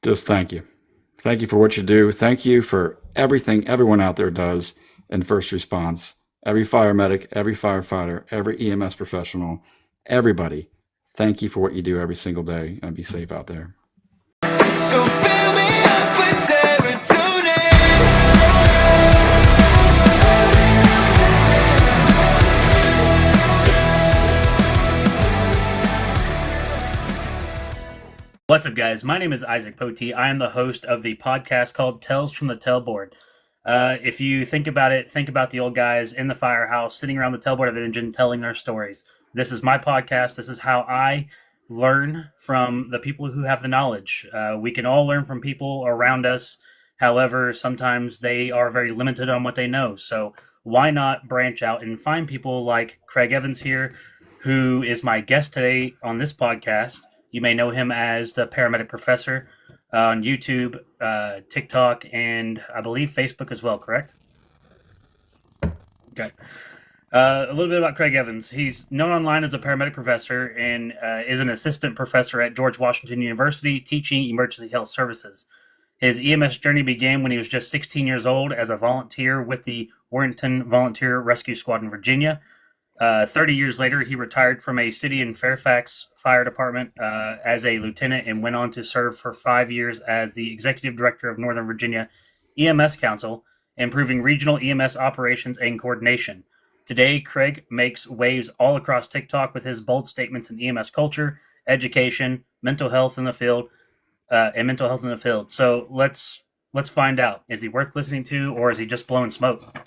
Just thank you. Thank you for what you do. Thank you for everything everyone out there does in first response. Every fire medic, every firefighter, every EMS professional, everybody. Thank you for what you do every single day, and be safe out there. So fill me up with serotonin. What's up, guys? My name is Isaac Potee. I am the host of the podcast called Tales from the Tailboard. If you think about it, think about the old guys in the firehouse sitting around the tailboard of the engine telling their stories. This is my podcast. This is how I learn from the people who have the knowledge. We can all learn from people around us. However, sometimes they are very limited on what they know. So why not branch out and find people like Craig Evans here, who is my guest today on this podcast. You may know him as the Paramedic Professor on YouTube, TikTok, and I believe Facebook as well, correct? Okay. A little bit about Craig Evans. He's known online as a paramedic professor and is an assistant professor at George Washington University teaching emergency health services. His EMS journey began when he was just 16 years old as a volunteer with the Warrenton Volunteer Rescue Squad in Virginia. 30 years later, he retired from a city in Fairfax Fire Department as a lieutenant and went on to serve for 5 years as the executive director of Northern Virginia EMS Council, improving regional EMS operations and coordination. Today, Craig makes waves all across TikTok with his bold statements in EMS culture, education, mental health in the field, So let's find out: is he worth listening to, or is he just blowing smoke?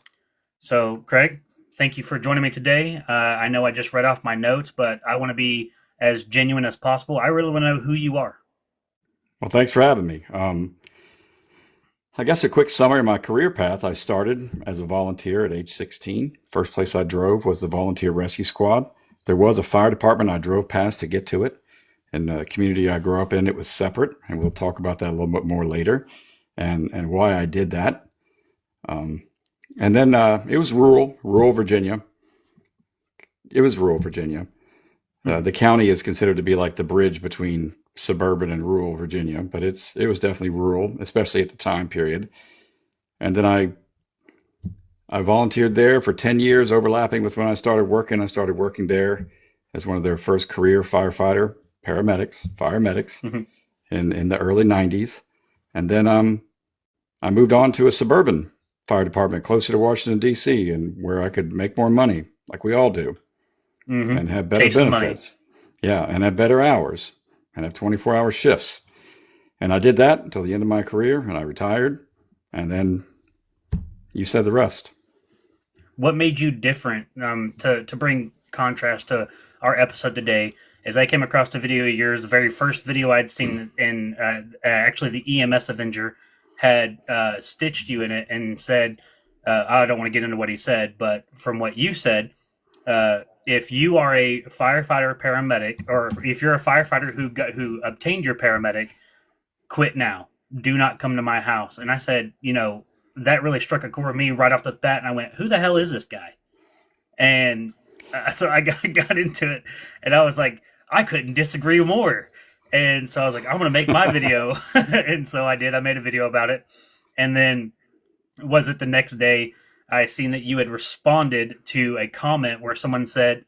So, Craig, thank you for joining me today. I know I just read off my notes, but I want to be as genuine as possible. I really want to know who you are. Well, thanks for having me. I guess a quick summary of my career path. I started as a volunteer at age 16. First place I drove was the Volunteer Rescue Squad. There was a fire department I drove past to get to it. In the community I grew up in, it was separate, and we'll talk about that a little bit more later and why I did that. And then it was rural Virginia. It was rural Virginia. The county is considered to be like the bridge between suburban and rural Virginia, but it was definitely rural, especially at the time period. And then I volunteered there for 10 years, overlapping with when I started working. I started working there as one of their first career fire medics in the early 90s. And then I moved on to a suburban fire department closer to Washington, D.C., and where I could make more money, like we all do, and have better benefits. Yeah, and have better hours, and have 24-hour shifts. And I did that until the end of my career, and I retired, and then you said the rest. What made you different? To bring contrast to our episode today, as I came across the video of yours, the very first video I'd seen in actually the EMS Avenger had stitched you in it and said, I don't want to get into what he said, but from what you said, if you are a firefighter paramedic, or if you're a firefighter who obtained your paramedic, quit now. Do not come to my house. And I said, that really struck a chord with me right off the bat. And I went, who the hell is this guy? And so I got into it, and I was like, I couldn't disagree more. And so I was like, I'm going to make my video. And so I did. I made a video about it. And then was it the next day I seen that you had responded to a comment where someone said,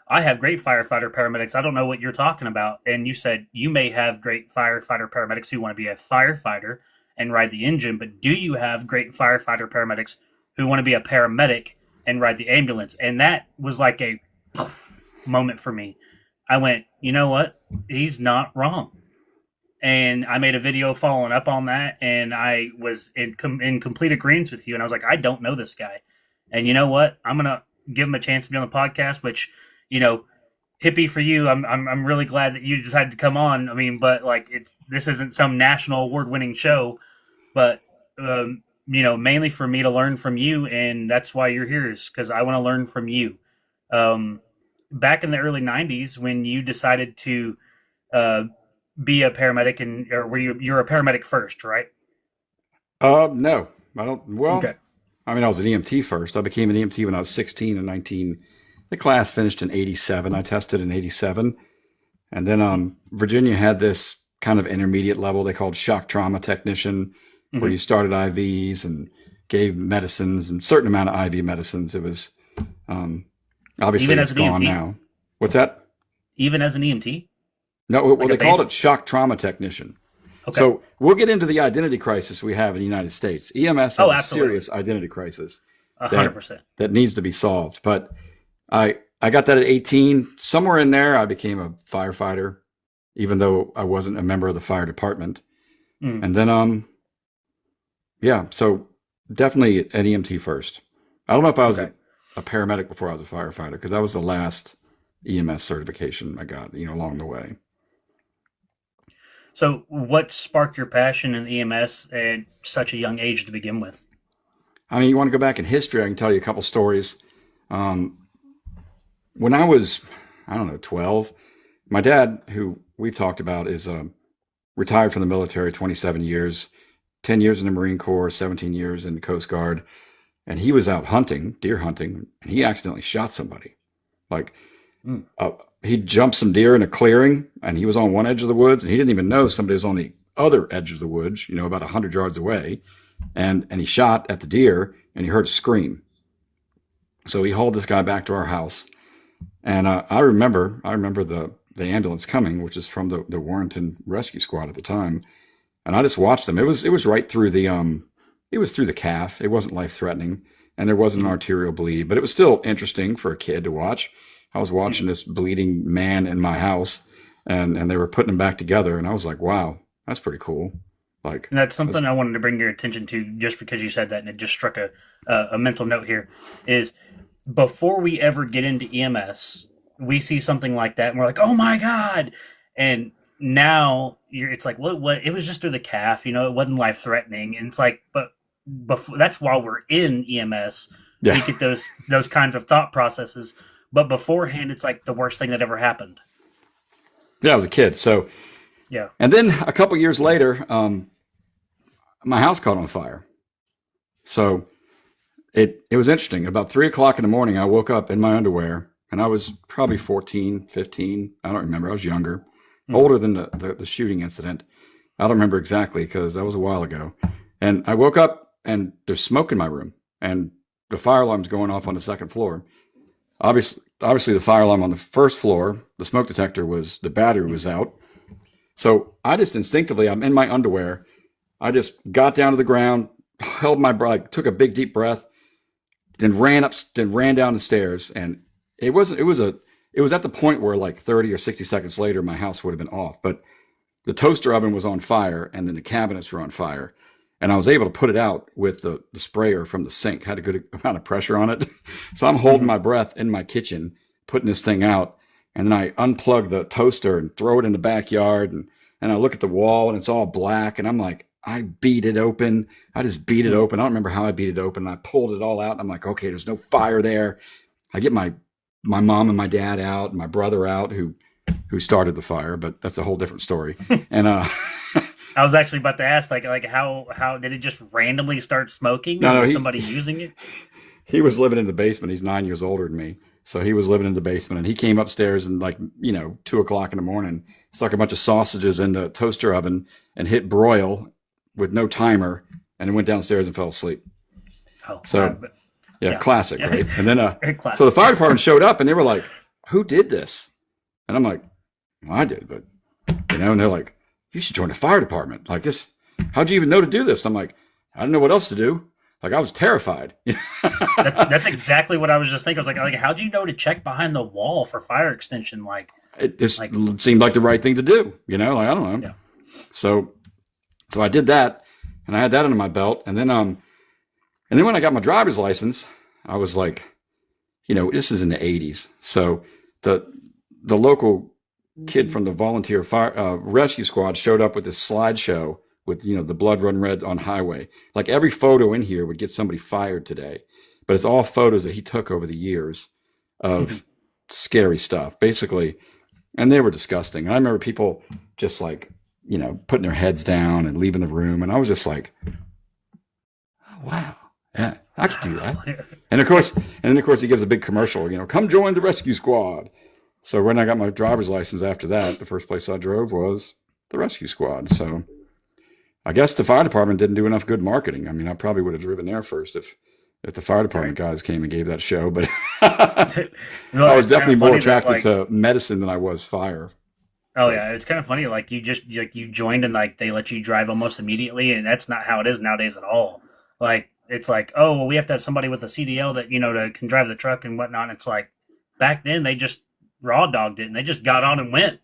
I have great firefighter paramedics. I don't know what you're talking about. And you said, you may have great firefighter paramedics who want to be a firefighter and ride the engine, but do you have great firefighter paramedics who want to be a paramedic and ride the ambulance? And that was like a moment for me. I went, you know what? He's not wrong. And I made a video following up on that, and I was in complete agreement with you. And I was like, I don't know this guy. And you know what? I'm going to give him a chance to be on the podcast, which, hippie for you. I'm really glad that you decided to come on. I mean, but like, this isn't some national award-winning show, but, mainly for me to learn from you. And that's why you're here, is because I want to learn from you. Back in the early 90s, when you decided to be a paramedic, or were you're a paramedic first, right? No, I don't. Well, Okay. I mean, I was an EMT first. I became an EMT when I was 16 and 19. The class finished in 87. I tested in 87. And then Virginia had this kind of intermediate level. They called shock trauma technician, where you started IVs and gave medicines and certain amount of IV medicines. It was obviously Even it's as an gone EMT? now. What's that? Even as an EMT? No, well, Like they a called basic- it shock trauma technician. Okay. So we'll get into the identity crisis we have in the United States. EMS has a absolutely. serious identity crisis 100%. that needs to be solved. But I got that at 18. Somewhere in there, I became a firefighter, even though I wasn't a member of the fire department. And then, yeah, so definitely an EMT first. I don't know if I was Okay. a paramedic before I was a firefighter, because that was the last EMS certification I got, along the way. So, what sparked your passion in EMS at such a young age to begin with? I mean, you want to go back in history, I can tell you a couple stories. When I was, I don't know, 12, my dad, who we've talked about, is retired from the military, 27 years, 10 years in the Marine Corps, 17 years in the Coast Guard. And he was out hunting, deer hunting, and he accidentally shot somebody. Like, he jumped some deer in a clearing, and he was on one edge of the woods, and he didn't even know somebody was on the other edge of the woods, about 100 yards away. And he shot at the deer, and he heard a scream. So he hauled this guy back to our house. And I remember the ambulance coming, which is from the Warrenton Rescue Squad at the time. And I just watched them. It was right through it was through the calf. It wasn't life threatening, and there wasn't an arterial bleed, but it was still interesting for a kid to watch. I was watching this bleeding man in my house, and they were putting him back together, and I was like, wow, that's pretty cool. Like, And that's something I wanted to bring your attention to just because you said that, and it just struck a mental note here, is before we ever get into EMS, we see something like that, and we're like, oh my God. And now it's like, what? It was just through the calf, it wasn't life threatening. And it's like, but before, that's while we're in EMS, we get those kinds of thought processes. But beforehand, it's like the worst thing that ever happened. Yeah, I was a kid. So, yeah. And then a couple years later, my house caught on fire. So it was interesting. About 3:00 in the morning, I woke up in my underwear, and I was probably 14, 15. I don't remember. I was younger, older than the shooting incident. I don't remember exactly because that was a while ago. And I woke up, and there's smoke in my room, and the fire alarm's going off on the second floor. Obviously, the fire alarm on the first floor, the smoke detector the battery was out. So I just instinctively, I'm in my underwear. I just got down to the ground, held my breath, took a big deep breath, then ran down the stairs. And it was at the point where like 30 or 60 seconds later, my house would have been off. But the toaster oven was on fire, and then the cabinets were on fire. And I was able to put it out with the sprayer from the sink. Had a good amount of pressure on it. So I'm holding my breath in my kitchen, putting this thing out. And then I unplug the toaster and throw it in the backyard. And I look at the wall, and it's all black. And I'm like, I beat it open. I just beat it open. I don't remember how I beat it open. I pulled it all out. And I'm like, okay, there's no fire there. I get my mom and my dad out, and my brother out, who started the fire, but that's a whole different story. And I was actually about to ask, like how did it just randomly start smoking? No, or was he- somebody using it? he was living in the basement. He's 9 years older than me. So he was living in the basement, and he came upstairs and 2:00 in the morning, stuck a bunch of sausages in the toaster oven and hit broil with no timer, and then went downstairs and fell asleep. Oh, So- Yeah, classic, Yeah. right? And then, Very classic. so the fire department showed up, and they were like, who did this? And I'm like, well, I did, but, and they're like, you should join the fire department. Like this, how'd you even know to do this? I'm like, I didn't know what else to do. Like, I was terrified. That's exactly what I was just thinking. I was like, how'd you know to check behind the wall for fire extension? Like, It seemed like the right thing to do, like, I don't know. Yeah. So I did that, and I had that under my belt. And then when I got my driver's license, I was like, this is in the 80s. So the local kid from the volunteer fire rescue squad showed up with this slideshow with, the blood run red on highway. Like every photo in here would get somebody fired today, but it's all photos that he took over the years of scary stuff, basically. And they were disgusting. And I remember people just like, putting their heads down and leaving the room. And I was just like, oh, wow. Yeah, I could do that. And of course, he gives a big commercial, come join the rescue squad. So when I got my driver's license after that, the first place I drove was the rescue squad. So I guess the fire department didn't do enough good marketing. I mean, I probably would have driven there first if the fire department guys came and gave that show, but No, I was it's kind definitely of more funny that attracted to medicine than I was fire. oh But yeah, it's kind of funny. Like you joined and like they let you drive almost immediately, and that's not how it is nowadays at all. Like it's like, oh well, we have to have somebody with a CDL that can drive the truck and whatnot. And it's like back then they just raw dogged it and they just got on and went.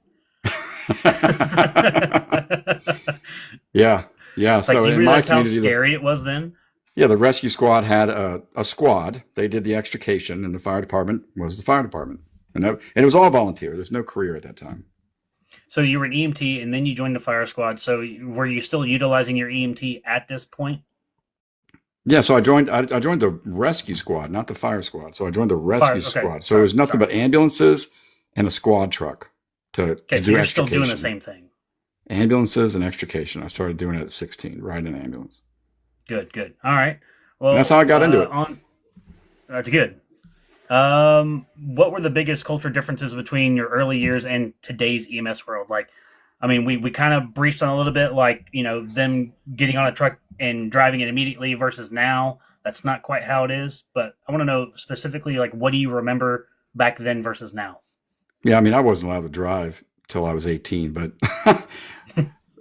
yeah, yeah. It's like, So do you in my realize how community, scary it was then? yeah, the rescue squad had a squad. They did the extrication, and the fire department was the fire department, and it was all volunteer. There's no career at that time. So you were an EMT and then you joined the fire squad. So were you still utilizing your EMT at this point? Yeah, so I joined the rescue squad, not the fire squad. So I joined the Fire. rescue Okay. squad. So it was nothing Sorry. but ambulances and a squad truck to Okay. So do you're still doing the extrication. same thing. Ambulances and extrication. I started doing it at 16, riding an ambulance. Good. Good. All right. And that's Well, how I got into it. on that's good. What were the biggest culture differences between your early years and today's EMS world? Like, I mean, we kind of briefed on a little bit, like, them getting on a truck and driving it immediately versus now. That's not quite how it is, but I want to know specifically, like, what do you remember back then versus now? Yeah, I mean, I wasn't allowed to drive till I was 18, but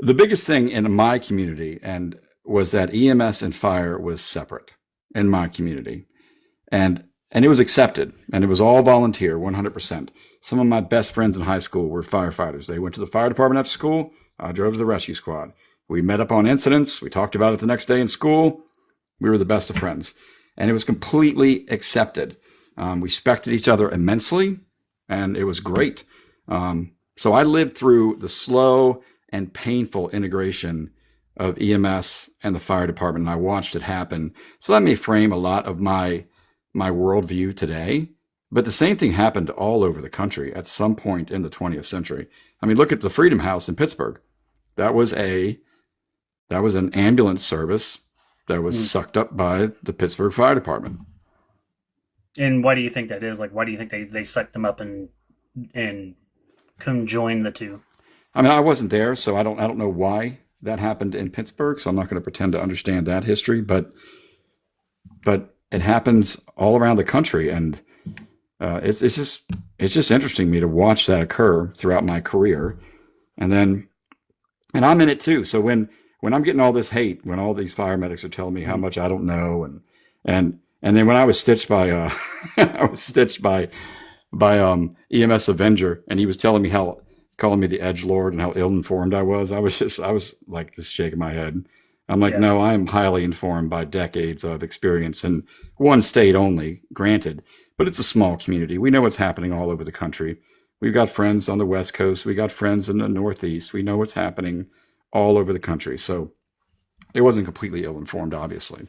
the biggest thing in my community and was that EMS and fire was separate in my community. And it was accepted, and it was all volunteer, 100%. Some of my best friends in high school were firefighters. They went to the fire department after school. I drove to the rescue squad. We met up on incidents. We talked about it the next day in school. We were the best of friends, and it was completely accepted. We respected each other immensely, and it was great. So I lived through the slow and painful integration of EMS and the fire department, and I watched it happen. So that may frame a lot of my worldview today. But the same thing happened all over the country at some point in the 20th century. I mean, look at the Freedom House in Pittsburgh. That was an ambulance service that was sucked up by the Pittsburgh Fire Department. And why do you think that is? Like, why do you think they sucked them up and conjoined the two? I mean, I wasn't there, so I don't know why that happened in Pittsburgh. So I'm not going to pretend to understand that history, but it happens all around the country, and it's just interesting to me to watch that occur throughout my career, and I'm in it too. So when I'm getting all this hate, when all these fire medics are telling me how much I don't know, and then when I was stitched by EMS Avenger, and he was telling me calling me the edge lord and how ill informed I was like just shaking my head. I'm like, Yeah. no, I am highly informed by decades of experience in one state only, granted, but it's a small community. We know what's happening all over the country. We've got friends on the West Coast. We got friends in the Northeast. We know what's happening all over the country. So it wasn't completely ill-informed, obviously,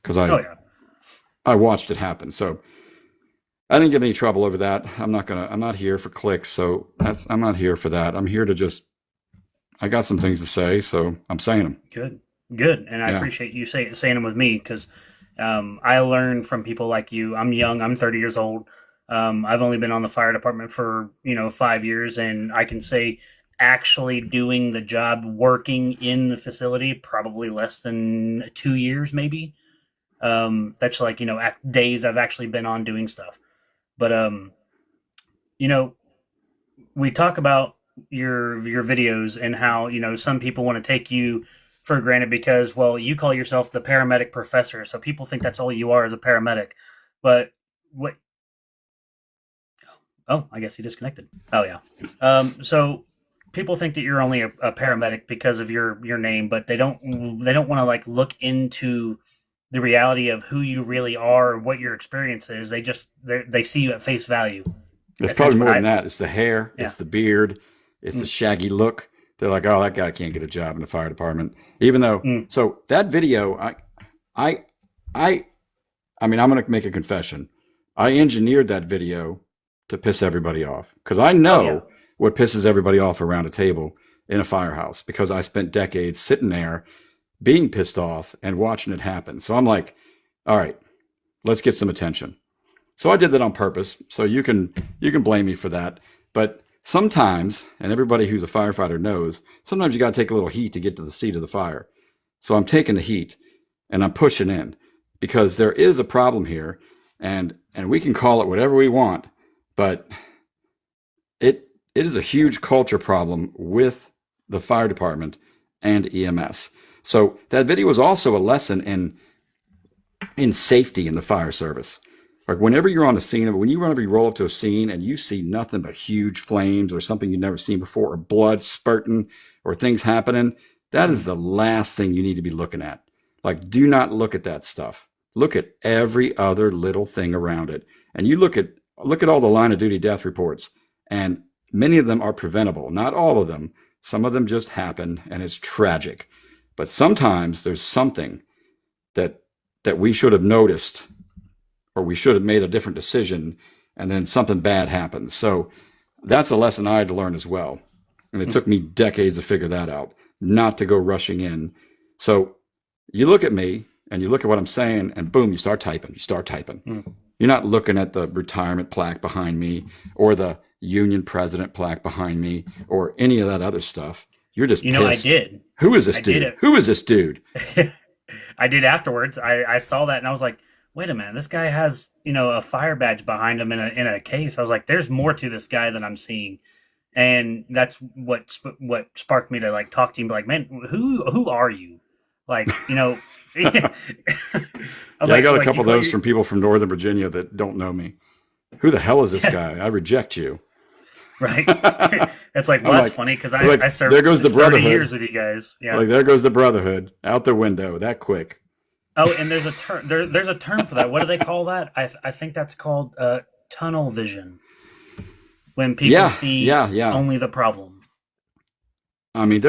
because Oh yeah. I watched it happen. So I didn't get any trouble over that. I'm not here for clicks. So I'm not here for that. I'm here to I got some things to say, so I'm saying them. Good, and I Yeah. appreciate you saying them with me because I learn from people like you. I'm young. I'm 30 years old. I've only been on the fire department for 5 years, and I can say actually doing the job, working in the facility, probably less than 2 years, maybe. That's like days I've actually been on doing stuff. But we talk about your videos and how some people want to take you for granted because, well, you call yourself the paramedic professor, so people think that's all you are as a paramedic. But what? Oh, I guess he disconnected. Oh yeah. So people think that you're only a paramedic because of your name, but they don't want to like look into the reality of who you really are or what your experience is. They see you at face value. It's probably Essentially, more than that. It's the hair, Yeah. it's the beard, it's the shaggy look. They're like, oh, that guy can't get a job in the fire department. Even though, so that video, I mean, I'm going to make a confession. I engineered that video to piss everybody off because I know what pisses everybody off around a table in a firehouse because I spent decades sitting there being pissed off and watching it happen. So I'm like, all right, let's get some attention. So I did that on purpose. So you can blame me for that. But sometimes, and everybody who's a firefighter knows, sometimes you got to take a little heat to get to the seat of the fire. So I'm taking the heat and I'm pushing in because there is a problem here, and we can call it whatever we want, but it is a huge culture problem with the fire department and EMS. So that video was also a lesson in safety in the fire service. Like whenever you're on a scene, whenever you roll up to a scene and you see nothing but huge flames or something you've never seen before, or blood spurting or things happening, that is the last thing you need to be looking at. Like, do not look at that stuff. Look at every other little thing around it. And you look at all the line of duty death reports, and many of them are preventable. Not all of them. Some of them just happen and it's tragic. But sometimes there's something that we should have noticed, or we should have made a different decision, and then something bad happens. So that's a lesson I had to learn as well. And it took me decades to figure that out, not to go rushing in. So you look at me and you look at what I'm saying, and boom, you start typing. You're not looking at the retirement plaque behind me or the union president plaque behind me or any of that other stuff. You're just pissed. I did. Who is this dude? Who is this dude? I did afterwards. I saw that and I was like, wait a minute, this guy has, a fire badge behind him in a case. I was like, there's more to this guy than I'm seeing. And that's what sparked me to like talk to him, be like, man, who are you? Like, I got a couple of those from people from Northern Virginia that don't know me. Who the hell is this guy? I reject you. Right. It's like, well, that's funny because I served there goes the 30 brotherhood. years with you guys. Yeah. Like, there goes the brotherhood out the window that quick. Oh, and there's a term. There's a term for that. What do they call that? I think that's called tunnel vision. When people see only the problem. I mean,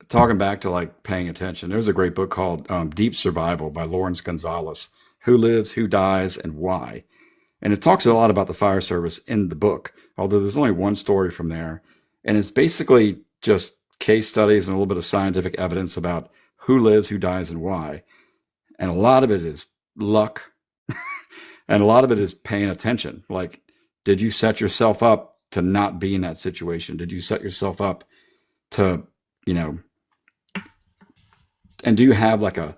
talking back to like paying attention, there's a great book called Deep Survival by Lawrence Gonzalez. Who lives, who dies, and why. And it talks a lot about the fire service in the book, although there's only one story from there. And it's basically just case studies and a little bit of scientific evidence about who lives, who dies, and why. And a lot of it is luck. And a lot of it is paying attention. Like, did you set yourself up to not be in that situation? Did you set yourself up to, and do you have like a,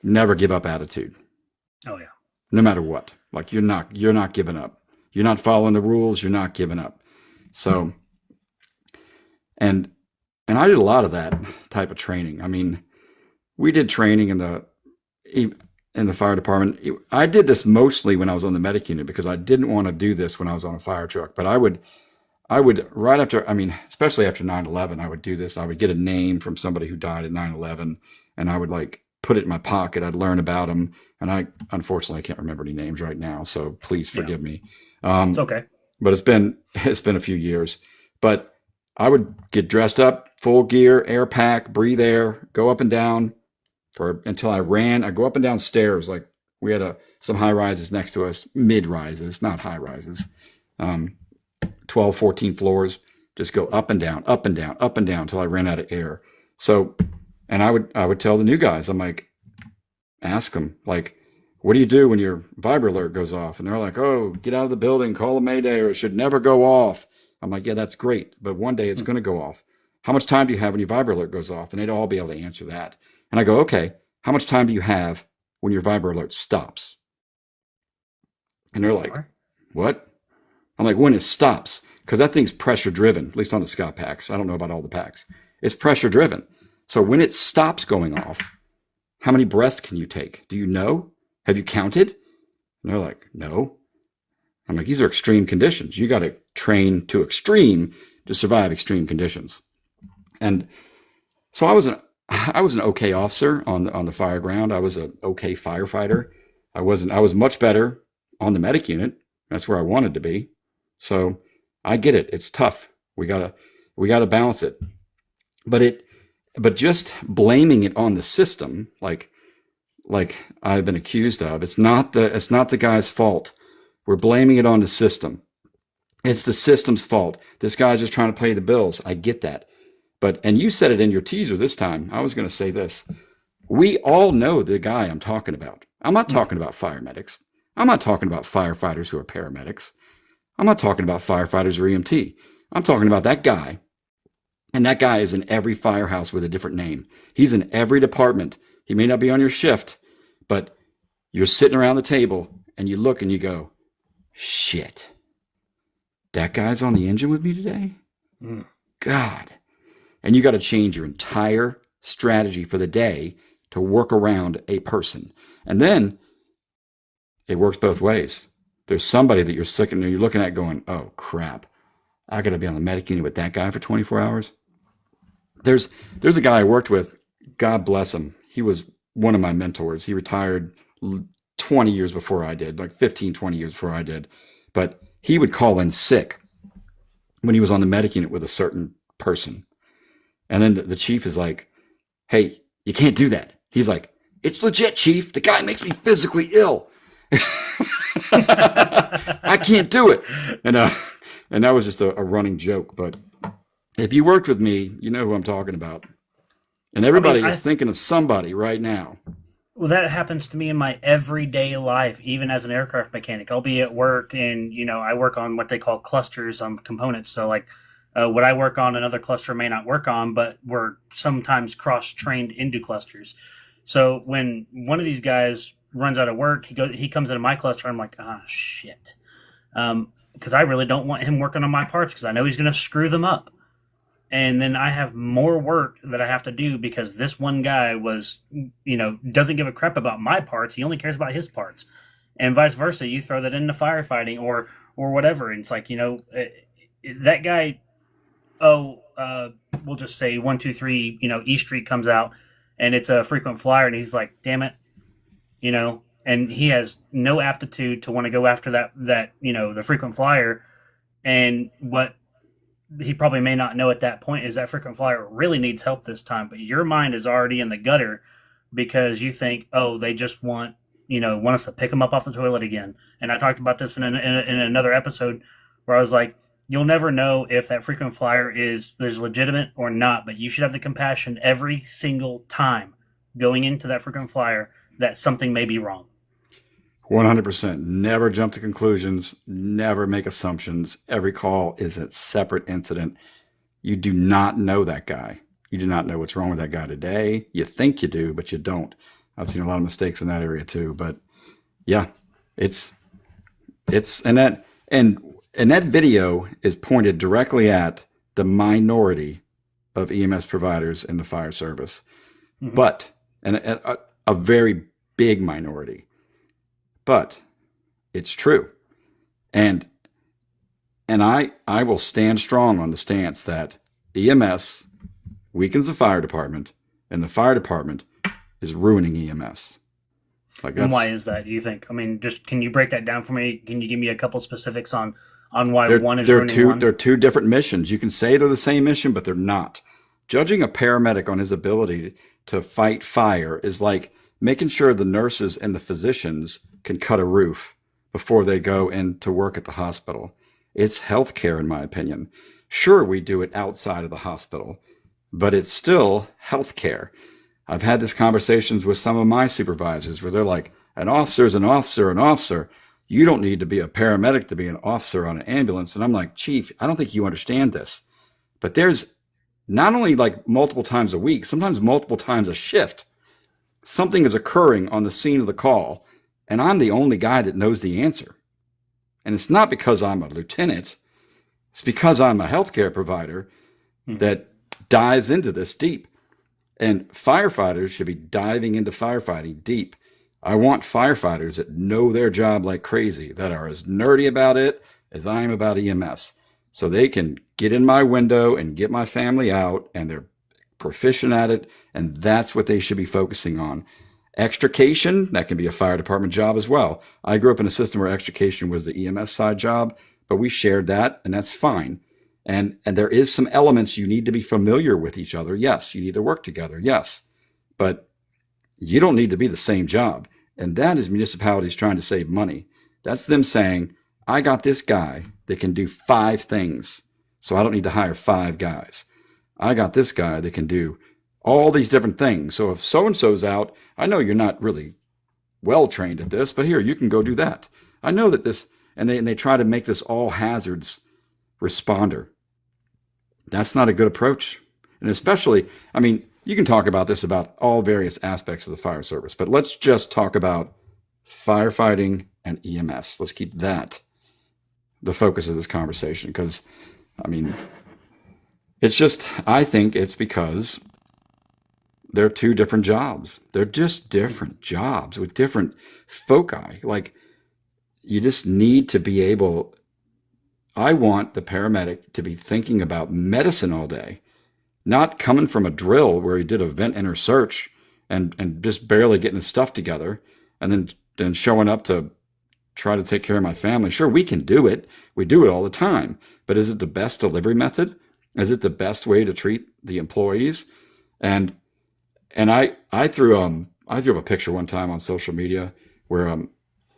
never give up attitude? Oh yeah. No matter what. Like you're not giving up. You're not following the rules. You're not giving up. So, and I did a lot of that type of training. I mean, we did training in the fire department. I did this mostly when I was on the medic unit because I didn't want to do this when I was on a fire truck. But I would right after, especially after 9/11, I would do this. I would get a name from somebody who died at 9/11, and I would like put it in my pocket. I'd learn about them. And I, unfortunately, I can't remember any names right now. So please forgive me. It's okay. But it's been a few years. But I would get dressed up, full gear, air pack, breathe air, go up and down until I ran. I go up and down stairs. Like we had some high rises next to us, mid rises, not high rises, 12, 14 floors. Just go up and down, up and down, up and down until I ran out of air. So, and I would tell the new guys, I'm like, ask them, like, what do you do when your vibra alert goes off? And they're like, oh, get out of the building, call a mayday, or it should never go off. I'm like, yeah, that's great. But one day it's going to go off. How much time do you have when your vibra alert goes off? And they'd all be able to answer that. And I go, okay, how much time do you have when your vibra alert stops? And they're like, what? I'm like, when it stops, because that thing's pressure driven, at least on the Scott packs. I don't know about all the packs. It's pressure driven. So when it stops going off, how many breaths can you take? Do you know? Have you counted? And they're like, no. I'm like, these are extreme conditions. You got to train to extreme to survive extreme conditions. And so I was an okay officer on the fire ground. I was an okay firefighter. I was much better on the medic unit. That's where I wanted to be. So I get it. It's tough. We gotta balance it. But just blaming it on the system, like I've been accused of, it's not the guy's fault. We're blaming it on the system. It's the system's fault. This guy's just trying to pay the bills. I get that. And you said it in your teaser this time. I was going to say this. We all know the guy I'm talking about. I'm not talking about fire medics. I'm not talking about firefighters who are paramedics. I'm not talking about firefighters or EMT. I'm talking about that guy. And that guy is in every firehouse with a different name. He's in every department. He may not be on your shift, but you're sitting around the table and you look and you go, shit, that guy's on the engine with me today? God. And you got to change your entire strategy for the day to work around a person. And then it works both ways. There's somebody that you're looking at going, oh crap, I got to be on the medic unit with that guy for 24 hours. There's a guy I worked with, God bless him. He was one of my mentors. He retired 20 years before I did, like 15, 20 years before I did. But he would call in sick when he was on the medic unit with a certain person. And then the chief is like, hey, you can't do that. He's like, it's legit, chief. The guy makes me physically ill. I can't do it. And that was just a running joke. But if you worked with me, you know who I'm talking about. And everybody is thinking of somebody right now. Well, that happens to me in my everyday life, even as an aircraft mechanic. I'll be at work and, I work on what they call clusters on components. So like what I work on, another cluster may not work on, but we're sometimes cross-trained into clusters. So when one of these guys runs out of work, he comes into my cluster, I'm like, shit. Because I really don't want him working on my parts because I know he's going to screw them up. And then I have more work that I have to do because this one guy doesn't give a crap about my parts. He only cares about his parts. And vice versa. You throw that into firefighting or whatever. And it's like, that guy, we'll just say 123, E Street comes out and it's a frequent flyer. And he's like, damn it, and he has no aptitude to want to go after that, the frequent flyer. And what he probably may not know at that point is that frequent flyer really needs help this time, but your mind is already in the gutter because you think, they just want us to pick him up off the toilet again. And I talked about this in another episode where I was like, you'll never know if that frequent flyer is legitimate or not, but you should have the compassion every single time going into that frequent flyer that something may be wrong. 100%. Never jump to conclusions. Never make assumptions. Every call is a separate incident. You do not know that guy. You do not know what's wrong with that guy today. You think you do, but you don't. I've seen a lot of mistakes in that area too. But yeah, and that video is pointed directly at the minority of EMS providers in the fire service, but a very big minority. But it's true. And I will stand strong on the stance that EMS weakens the fire department and the fire department is ruining EMS. And why is that, do you think? I mean, just can you break that down for me? Can you give me a couple specifics on why one is ruining one? They're two different missions. You can say they're the same mission, but they're not. Judging a paramedic on his ability to fight fire is like making sure the nurses and the physicians can cut a roof before they go in to work at the hospital. It's healthcare, in my opinion. Sure, we do it outside of the hospital, but it's still healthcare. I've had these conversations with some of my supervisors where they're like, an officer is an officer, an officer. You don't need to be a paramedic to be an officer on an ambulance. And I'm like, Chief, I don't think you understand this. But there's not only like multiple times a week, sometimes multiple times a shift, something is occurring on the scene of the call, and I'm the only guy that knows the answer. And it's not because I'm a lieutenant. It's because I'm a healthcare provider that dives into this deep. And firefighters should be diving into firefighting deep. I want firefighters that know their job like crazy, that are as nerdy about it as I am about EMS. So they can get in my window and get my family out, and they're proficient at it. And that's what they should be focusing on. Extrication, that can be a fire department job as well. I grew up in a system where extrication was the EMS side job, but we shared that, and that's fine. And there is some elements you need to be familiar with each other. Yes, you need to work together. Yes, but you don't need to be the same job. And that is municipalities trying to save money. That's them saying, I got this guy that can do 5 things, so I don't need to hire 5 guys. I got this guy that can do all these different things. So if so-and-so's out, I know you're not really well trained at this, but here, you can go do that. I know that this, and they try to make this all hazards responder. That's not a good approach. And especially, I mean, you can talk about this about all various aspects of the fire service, but let's just talk about firefighting and EMS. Let's keep that the focus of this conversation because, I mean, it's just, I think it's because they're two different jobs. They're just different jobs with different foci. Like, you just need to be able, I want the paramedic to be thinking about medicine all day, not coming from a drill where he did a vent enter search and just barely getting his stuff together and then showing up to try to take care of my family. Sure, we can do it. We do it all the time. But is it the best delivery method? Is it the best way to treat the employees? And I threw up a picture one time on social media where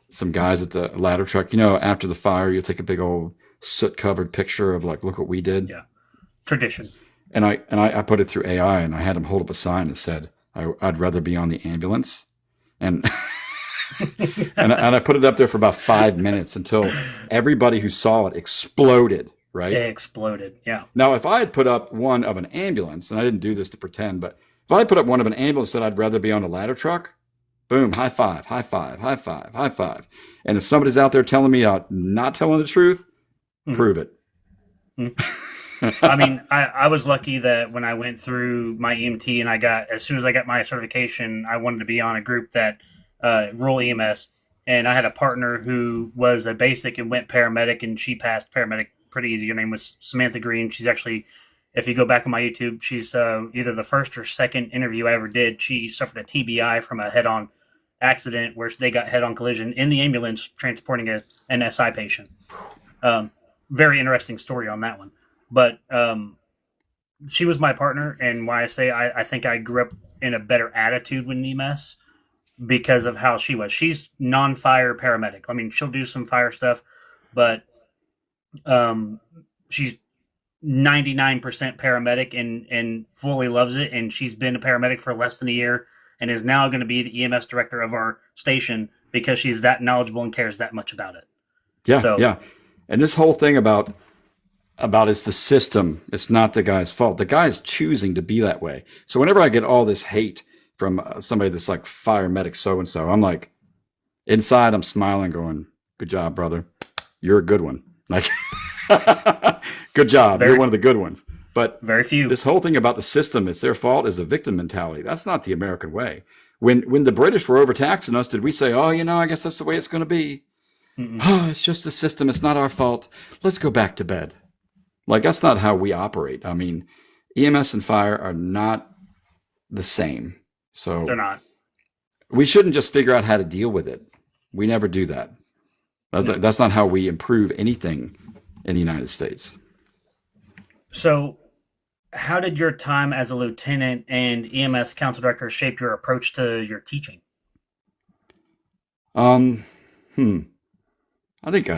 some guys at the ladder truck, you know, after the fire, you take a big old soot covered picture of like, look what we did. Yeah. Tradition. And I put it through AI and I had him hold up a sign that said, I'd rather be on the ambulance. And and I put it up there for about 5 minutes until everybody who saw it exploded, right? It exploded, yeah. Now, if I had put up one of an ambulance, and I didn't do this to pretend, but if I had put up one of an ambulance that I'd rather be on a ladder truck, boom, high five, high five, high five, high five. And if somebody's out there telling me not telling the truth, prove it. I mean, I was lucky that when I went through my EMT and as soon as I got my certification, I wanted to be on a group that rural EMS, and I had a partner who was a basic and went paramedic, and she passed paramedic pretty easy. Her name was Samantha Green. She's actually, if you go back on my YouTube, she's either the first or second interview I ever did. She suffered a TBI from a head-on accident where they got head-on collision in the ambulance transporting an SI patient. Very interesting story on that one. But she was my partner, and why I say I think I grew up in a better attitude with EMS because of how she was. She's non-fire paramedic. I mean, she'll do some fire stuff, but she's 99% paramedic and fully loves it. And she's been a paramedic for less than a year and is now going to be the EMS director of our station because she's that knowledgeable and cares that much about it. Yeah, yeah. And this whole thing about it's the system. It's not the guy's fault. The guy is choosing to be that way. So whenever I get all this hate from somebody that's like fire medic so-and-so, I'm like, inside I'm smiling going, good job, brother. You're a good one. Like, good job. You're one of the good ones. But very few. This whole thing about the system, it's their fault, is a victim mentality. That's not the American way. When the British were overtaxing us, did we say, oh, I guess that's the way it's going to be? Oh, it's just a system. It's not our fault. Let's go back to bed. Like, that's not how we operate. I mean, EMS and fire are not the same. So they're not. We shouldn't just figure out how to deal with it. We never do that. That's not how we improve anything in the United States. So how did your time as a lieutenant and EMS council director shape your approach to your teaching? I think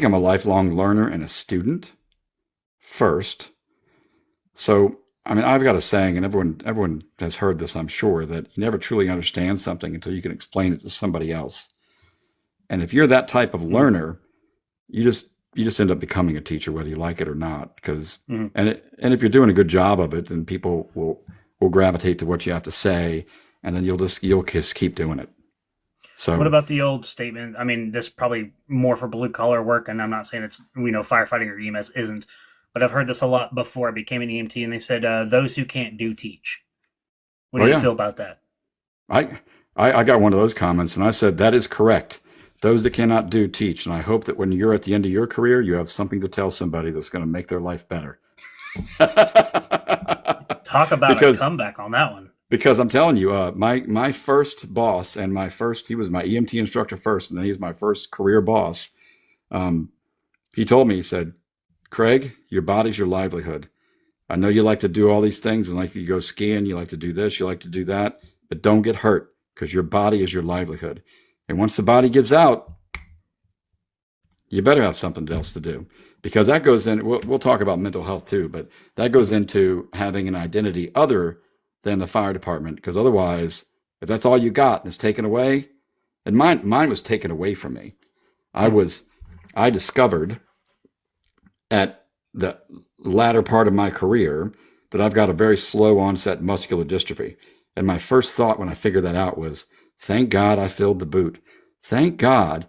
I'm a lifelong learner and a student first. So, I mean, I've got a saying, and everyone has heard this, I'm sure, that you never truly understand something until you can explain it to somebody else. And if you're that type of learner, you just end up becoming a teacher, whether you like it or not. Because and if you're doing a good job of it, then people will gravitate to what you have to say, and then you'll just keep doing it. So, what about the old statement? I mean, this is probably more for blue collar work, and I'm not saying it's firefighting or EMS isn't, but I've heard this a lot before I became an EMT, and they said those who can't do teach. What do you feel about that? I got one of those comments, and I said that is correct. Those that cannot do teach, and I hope that when you're at the end of your career, you have something to tell somebody that's going to make their life better. Talk about a comeback on that one. Because I'm telling you, my first boss and he was my EMT instructor first, and then he was my first career boss. He told me, he said, Craig, your body's your livelihood. I know you like to do all these things, and like you go skiing, you like to do this, you like to do that, but don't get hurt because your body is your livelihood. And once the body gives out, you better have something else to do, because that goes in, we'll talk about mental health too, but that goes into having an identity other than the fire department, because otherwise If that's all you got and it's taken away, and mine was taken away from me. I discovered at the latter part of my career that I've got a very slow onset muscular dystrophy. And my first thought when I figured that out was, thank God I filled the boot. Thank God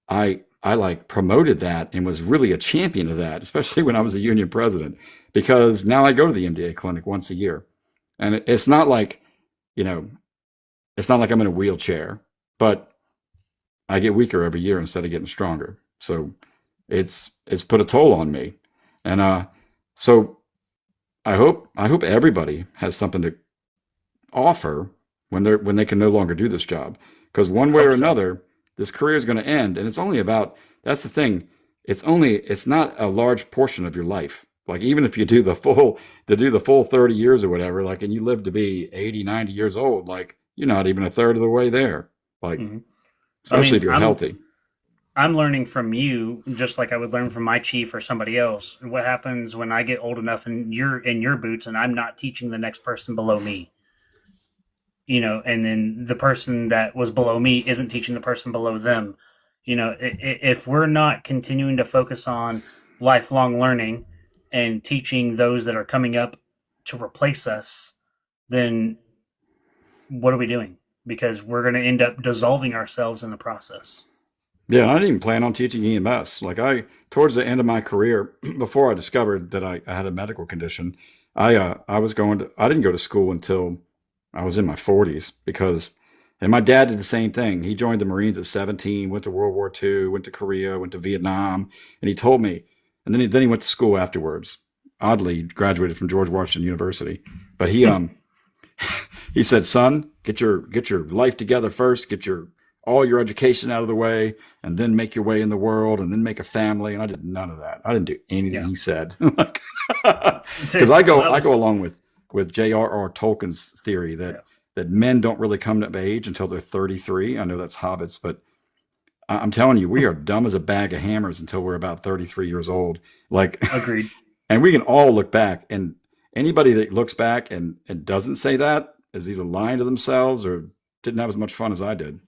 I like promoted that and was really a champion of that, especially when I was a union president, because now I go to the MDA clinic once a year. And it's not like, you know, it's not like I'm in a wheelchair, but I get weaker every year instead of getting stronger. So it's put a toll on me. And so I hope everybody has something to offer when they can no longer do this job. Because one way or another, this career is going to end. And it's only about, that's the thing. It's not a large portion of your life. Like even if you do the full 30 years or whatever, like, and you live to be 80, 90 years old, like you're not even a third of the way there. Like, especially if you're healthy. I'm learning from you, just like I would learn from my chief or somebody else. What happens when I get old enough and you're in your boots and I'm not teaching the next person below me? You know, and then the person that was below me isn't teaching the person below them. You know, if we're not continuing to focus on lifelong learning and teaching those that are coming up to replace us, then what are we doing? Because we're going to end up dissolving ourselves in the process. Yeah, I didn't even plan on teaching EMS. Like towards the end of my career, before I discovered that I had a medical condition, I didn't go to school until I was in my 40s and my dad did the same thing. He joined the Marines at 17, went to World War II, went to Korea, went to Vietnam, and he told me, and then he went to school afterwards. Oddly, he graduated from George Washington University, but he said, "Son, get your life together first, get all your education out of the way, and then make your way in the world, and then make a family." And I did none of that. I didn't do anything he said. Because I go along with J.R.R. Tolkien's theory that men don't really come to age until they're 33. I know that's hobbits, but I'm telling you, we are dumb as a bag of hammers until we're about 33 years old. Like, agreed. And we can all look back, and anybody that looks back and doesn't say that is either lying to themselves or didn't have as much fun as I did.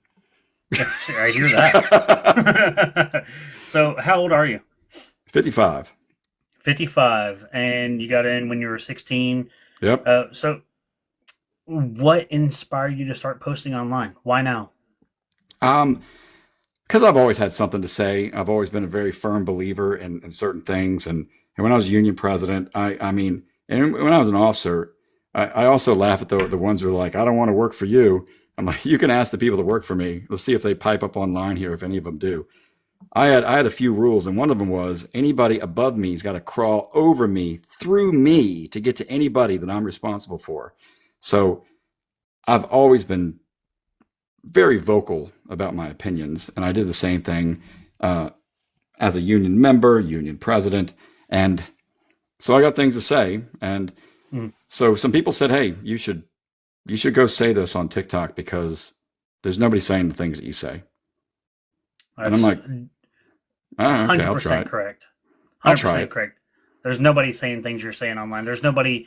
I hear that. So how old are you? 55. 55. And you got in when you were 16. Yep. So what inspired you to start posting online? Why now? Because I've always had something to say. I've always been a very firm believer in certain things. And when I was union president, I mean, and when I was an officer, I also laugh at the ones who are like, I don't want to work for you. I'm like, you can ask the people that work for me. Let's see if they pipe up online here, if any of them do. I had a few rules, and one of them was anybody above me has got to crawl over me, through me, to get to anybody that I'm responsible for. So I've always been very vocal about my opinions, and I did the same thing as a union member, union president, and so I got things to say. And so some people said, hey, you should go say this on TikTok because there's nobody saying the things that you say. That's, and I'm like, oh, okay, 100% correct. 100% I'll try it. correct. There's nobody saying things you're saying online. There's nobody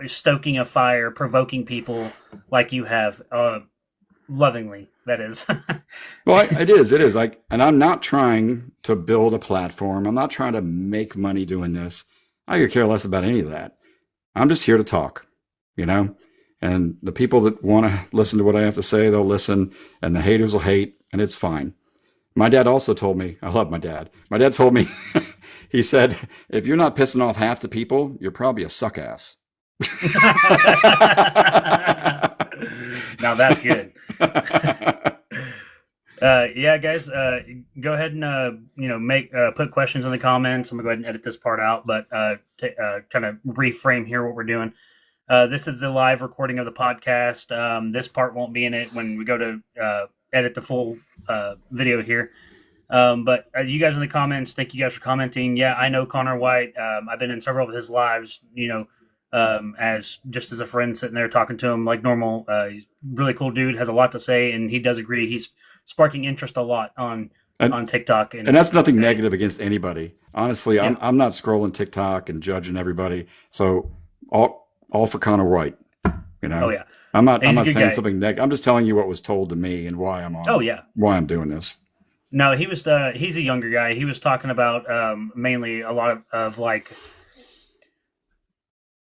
stoking a fire, provoking people like you have, lovingly, that is. Well, it is. Like, and I'm not trying to build a platform. I'm not trying to make money doing this. I could care less about any of that. I'm just here to talk, you know? And the people that want to listen to what I have to say, they'll listen, and the haters will hate, and it's fine. My dad also told me, I love my dad. My dad told me, he said, if you're not pissing off half the people, you're probably a suck ass. Now that's good. Yeah, guys, go ahead and make put questions in the comments. I'm gonna go ahead and edit this part out, but kind of reframe here what we're doing. This is the live recording of the podcast. This part won't be in it when we go to edit the full video here. But you guys in the comments, thank you guys for commenting. Yeah, I know Connor White. I've been in several of his lives, as a friend sitting there talking to him like normal. He's a really cool dude, has a lot to say, and he does agree. He's sparking interest a lot on TikTok. And that's nothing negative against anybody. Honestly, yeah. I'm not scrolling TikTok and judging everybody. So all for Connor White. You know, Oh yeah, I'm not. I'm he's a not good saying guy. something negative. I'm just telling you what was told to me and why Oh yeah. why I'm doing this. No, he was. He's a younger guy. He was talking about mainly a lot of like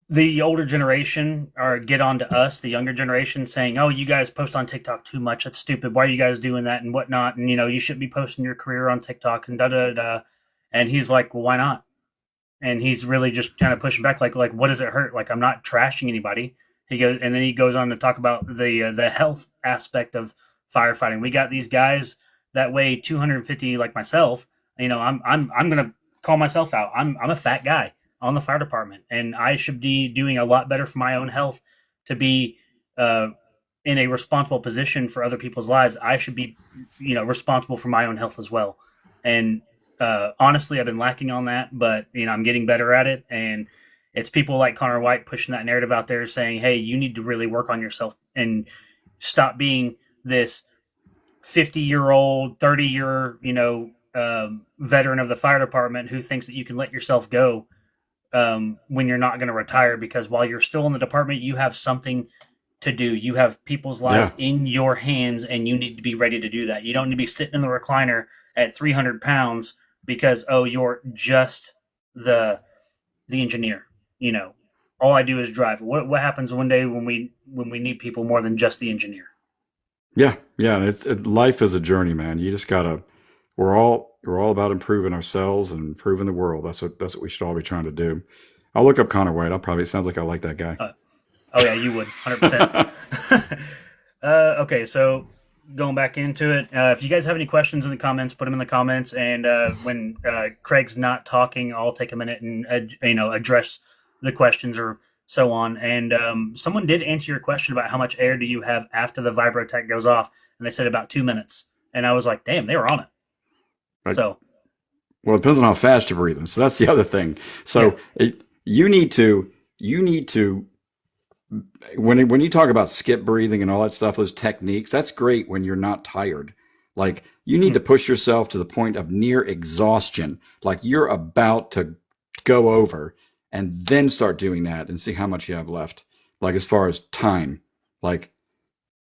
the older generation or get on to us, the younger generation, saying, "Oh, you guys post on TikTok too much. That's stupid. Why are you guys doing that and whatnot? And you shouldn't be posting your career on TikTok and da da da." And he's like, "Well, why not?" And he's really just kind of pushing back, like, what does it hurt? Like, I'm not trashing anybody. He goes, and then he goes on to talk about the health aspect of firefighting. We got these guys that weigh 250, like myself. I'm gonna call myself out. I'm a fat guy on the fire department, and I should be doing a lot better for my own health to be in a responsible position for other people's lives. I should be, responsible for my own health as well. And honestly, I've been lacking on that, but I'm getting better at it. And it's people like Connor White pushing that narrative out there, saying, "Hey, you need to really work on yourself and stop being this 50-year-old, 30-year, veteran of the fire department who thinks that you can let yourself go when you're not going to retire, because while you're still in the department, you have something to do. You have people's lives in your hands, and you need to be ready to do that. You don't need to be sitting in the recliner at 300 pounds because, you're just the engineer. All I do is drive. What happens one day when we need people more than just the engineer? Yeah, yeah. And life is a journey, man. You just gotta. We're all about improving ourselves and improving the world. That's what we should all be trying to do. I'll look up Connor White. It sounds like I like that guy. Oh yeah, you would 100%. Okay, so going back into it, if you guys have any questions in the comments, put them in the comments. And when Craig's not talking, I'll take a minute and address the questions or so on. And someone did answer your question about how much air do you have after the vibrotech goes off, and they said about 2 minutes. And I was like, damn, they were on it. Right. So, well, it depends on how fast you're breathing. So that's the other thing. So you need to when you talk about skip breathing and all that stuff, those techniques, that's great when you're not tired. Like you need to push yourself to the point of near exhaustion, like you're about to go over, and then start doing that and see how much you have left. Like as far as time, like,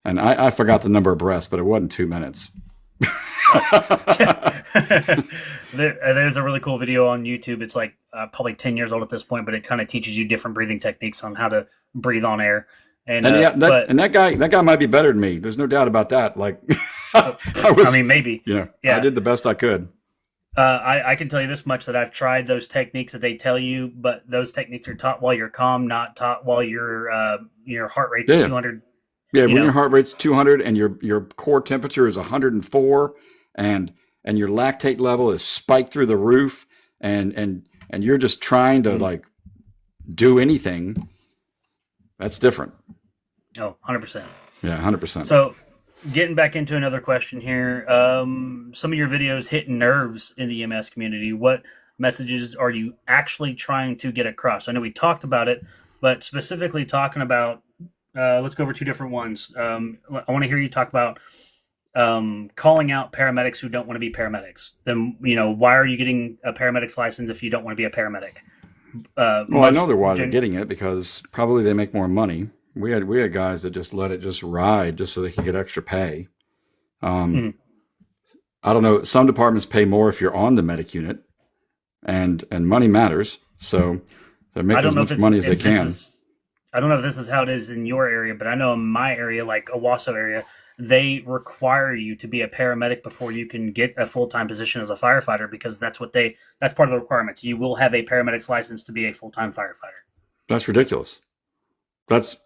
and I forgot the number of breaths, but it wasn't 2 minutes. There's a really cool video on YouTube. It's like probably 10 years old at this point, but it kind of teaches you different breathing techniques on how to breathe on air. And that guy might be better than me. There's no doubt about that. Like maybe. I did the best I could. I can tell you this much, that I've tried those techniques that they tell you, but those techniques are taught while you're calm, not taught while your heart rate's 200. Yeah, when your heart rate's 200 and your core temperature is 104 and your lactate level is spiked through the roof and you're just trying to like do anything, that's different. Oh, 100%. Yeah, 100%. So getting back into another question here, some of your videos hit nerves in the EMS community. What messages are you actually trying to get across? I know we talked about it, but specifically talking about, let's go over two different ones. I want to hear you talk about calling out paramedics who don't want to be paramedics. Then, why are you getting a paramedic's license if you don't want to be a paramedic? Well, I know they're getting it because probably they make more money. We had guys that just let it just ride just so they can get extra pay. I don't know. Some departments pay more if you're on the medic unit, and money matters. So they make as much money as they can. I don't know if this is how it is in your area, but I know in my area, like Owasso area, they require you to be a paramedic before you can get a full-time position as a firefighter, because that's part of the requirements. You will have a paramedic's license to be a full-time firefighter. That's ridiculous. That's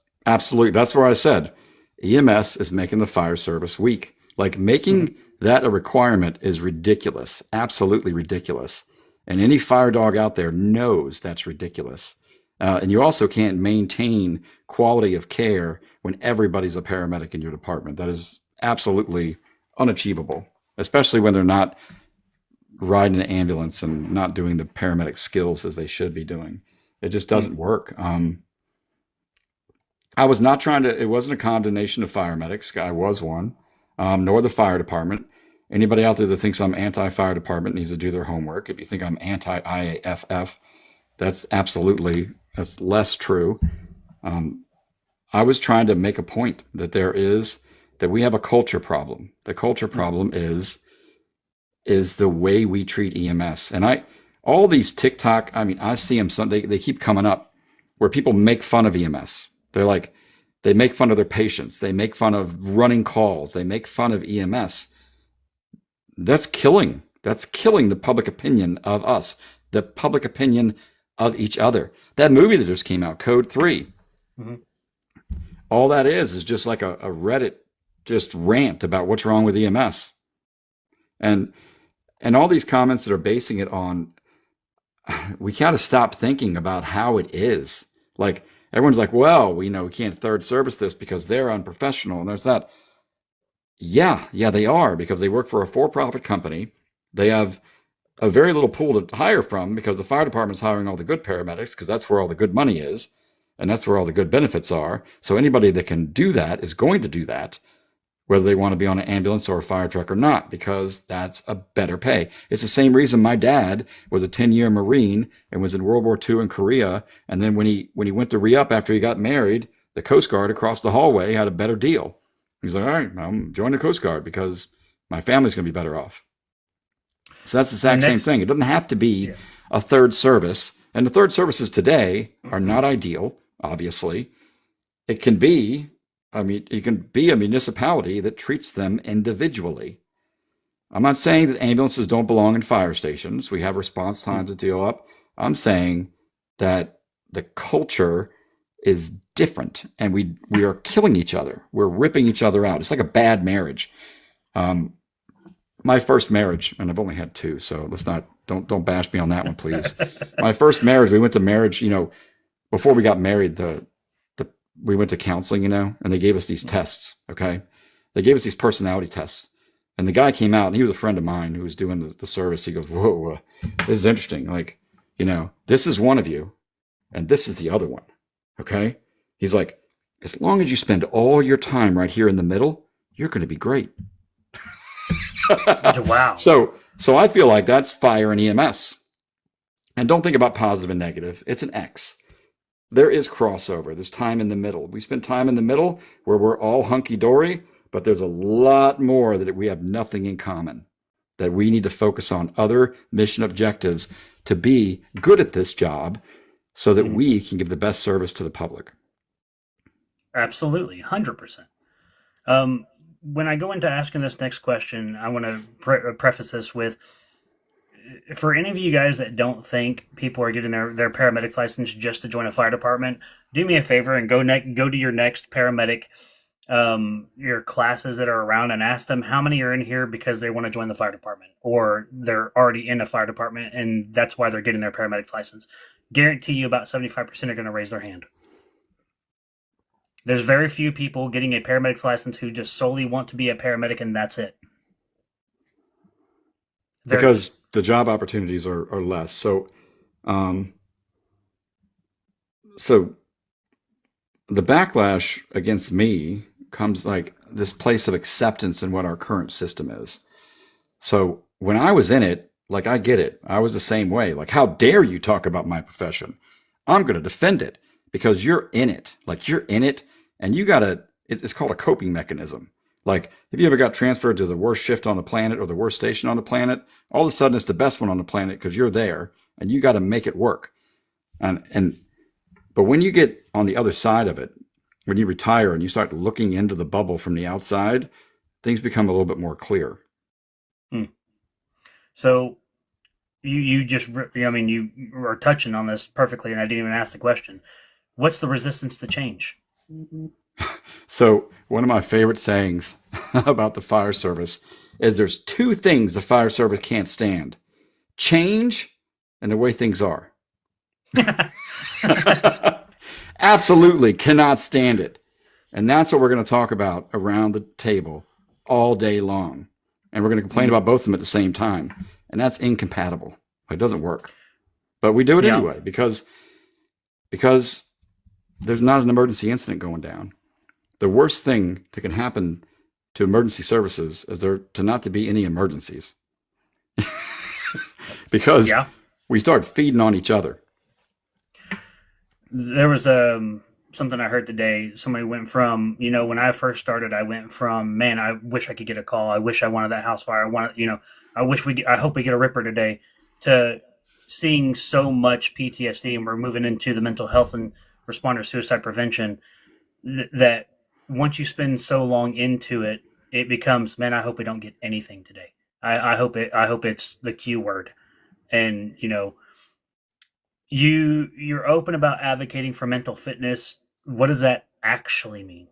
where I said EMS is making the fire service weak. Like making that a requirement is ridiculous. Absolutely ridiculous. And any fire dog out there knows that's ridiculous. And you also can't maintain quality of care when everybody's a paramedic in your department. That is absolutely unachievable, especially when they're not riding an ambulance and not doing the paramedic skills as they should be doing. It just doesn't work. I was not trying to, it wasn't a condemnation of fire medics. I was one, nor the fire department. Anybody out there that thinks I'm anti-fire department needs to do their homework. If you think I'm anti-IAFF, that's less true. I was trying to make a point that that we have a culture problem. The culture problem is the way we treat EMS. And all these TikTok, I mean, I see them, they keep coming up where people make fun of EMS. They're like, they make fun of their patients. They make fun of running calls. They make fun of EMS. That's killing. That's killing the public opinion of us, the public opinion of each other. That movie that just came out, Code 3, all that is just like a Reddit just rant about what's wrong with EMS. And all these comments that are basing it on, we got to stop thinking about how it is. Like, everyone's like, well, we can't third service this because they're unprofessional. And there's that. Yeah, they are, because they work for a for-profit company. They have a very little pool to hire from because the fire department's hiring all the good paramedics because that's where all the good money is and that's where all the good benefits are. So anybody that can do that is going to do that, whether they want to be on an ambulance or a fire truck or not, because that's a better pay. It's the same reason my dad was a 10-year Marine and was in World War II in Korea. And then when he went to re-up after he got married, the Coast Guard across the hallway had a better deal. He's like, all right, I'm joining the Coast Guard because my family's going to be better off. So that's the exact same thing. It doesn't have to be a third service. And the third services today are not ideal, obviously. It can be a municipality that treats them individually. I'm not saying that ambulances don't belong in fire stations. We have response times to deal up. I'm saying that the culture is different and we are killing each other. We're ripping each other out. It's like a bad marriage. My first marriage, and I've only had two, so don't bash me on that one, please. My first marriage, we went to marriage, before we got married, we went to counseling, and they gave us these tests, okay? They gave us these personality tests. And the guy came out, and he was a friend of mine who was doing the service. He goes, whoa, this is interesting. Like, this is one of you, and this is the other one, okay? He's like, as long as you spend all your time right here in the middle, you're going to be great. Wow. So I feel like that's fire and EMS. And don't think about positive and negative. It's an X. There is crossover. There's time in the middle. We spend time in the middle where we're all hunky-dory, but there's a lot more that we have nothing in common, that we need to focus on other mission objectives to be good at this job so that we can give the best service to the public. Absolutely, 100%. When I go into asking this next question, I want to preface this with, for any of you guys that don't think people are getting their paramedics license just to join a fire department, do me a favor and go to your next paramedic, your classes that are around, and ask them how many are in here because they want to join the fire department, or they're already in a fire department and that's why they're getting their paramedics license. Guarantee you about 75% are going to raise their hand. There's very few people getting a paramedic's license who just solely want to be a paramedic, and that's it. Because the job opportunities are less. So the backlash against me comes like this place of acceptance in what our current system is. So when I was in it, like, I get it. I was the same way. Like, how dare you talk about my profession? I'm going to defend it because you're in it. Like, you're in it. And you gotta, it's called a coping mechanism. Like, if you ever got transferred to the worst shift on the planet or the worst station on the planet, all of a sudden it's the best one on the planet because you're there and you got to make it work. But when you get on the other side of it, when you retire and you start looking into the bubble from the outside, things become a little bit more clear. So you are touching on this perfectly, and I didn't even ask the question. What's the resistance to change? So one of my favorite sayings about the fire service is there's two things the fire service can't stand: change and the way things are. Absolutely cannot stand it. And that's what we're going to talk about around the table all day long. And we're going to complain about both of them at the same time. And that's incompatible. It doesn't work. But we do it anyway because there's not an emergency incident going down. The worst thing that can happen to emergency services is there to not to be any emergencies. Because we start feeding on each other. There was something I heard today. Somebody went from, when I first started, I went from, man, I wish I could get a call. I wish I wanted that house fire. I hope we get a ripper today, to seeing so much PTSD, and we're moving into the mental health and responder suicide prevention, that once you spend so long into it, it becomes, man, I hope we don't get anything today. I hope it's the Q word. And, you're open about advocating for mental fitness. What does that actually mean?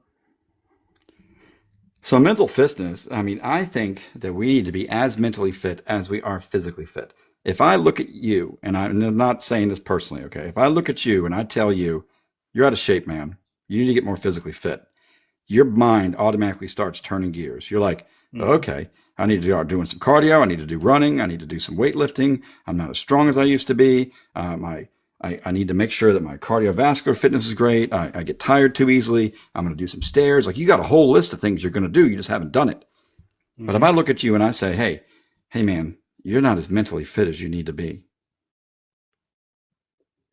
So mental fitness, I mean, I think that we need to be as mentally fit as we are physically fit. If I look at you, and I'm not saying this personally, okay? If I look at you and I tell you, you're out of shape, man, you need to get more physically fit, your mind automatically starts turning gears. You're like, okay, I need to start doing some cardio. I need to do running. I need to do some weightlifting. I'm not as strong as I used to be. I need to make sure that my cardiovascular fitness is great. I get tired too easily. I'm going to do some stairs. Like, you got a whole list of things you're going to do. You just haven't done it. But if I look at you and I say, hey man, you're not as mentally fit as you need to be.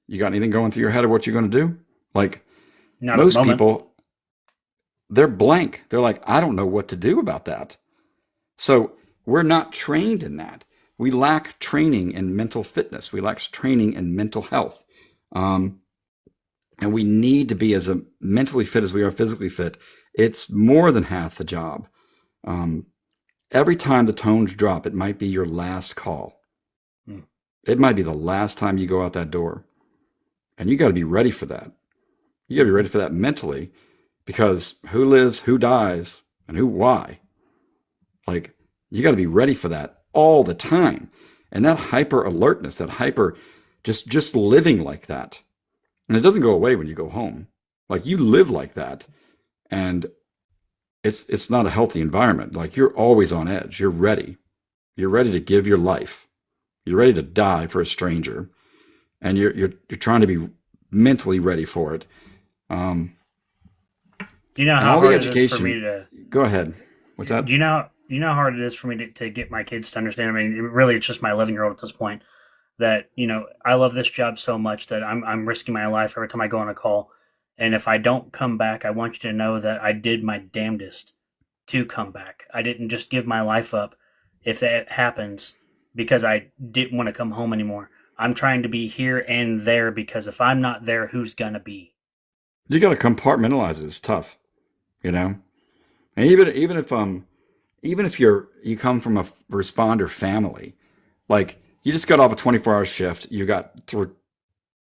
You got anything going through your head of what you're going to do? Like, Not most people, they're blank. They're like, I don't know what to do about that. So we're not trained in that. We lack training in mental fitness. We lack training in mental health. And we need to be as mentally fit as we are physically fit. It's more than half the job. Every time the tones drop, it might be your last call. It might be the last time you go out that door. And you got to be ready for that. You got to be ready for that mentally, because who lives, who dies, and why? Like, you got to be ready for that all the time. And that hyper alertness, that hyper just living like that. And it doesn't go away when you go home. Like, you live like that, and it's not a healthy environment. Like, you're always on edge. You're ready. You're ready to give your life. You're ready to die for a stranger, and you're trying to be mentally ready for it. Do you know how hard it is for me to go ahead? What's that? Do you know how hard it is for me to get my kids to understand? I mean, really, it's just my 11-year-old at this point, that, I love this job so much that I'm risking my life every time I go on a call. And if I don't come back, I want you to know that I did my damnedest to come back. I didn't just give my life up if that happens because I didn't want to come home anymore. I'm trying to be here and there, because if I'm not there, who's gonna be? You got to compartmentalize it. It's tough, And even if you come from a responder family, like, you just got off a 24-hour shift, you got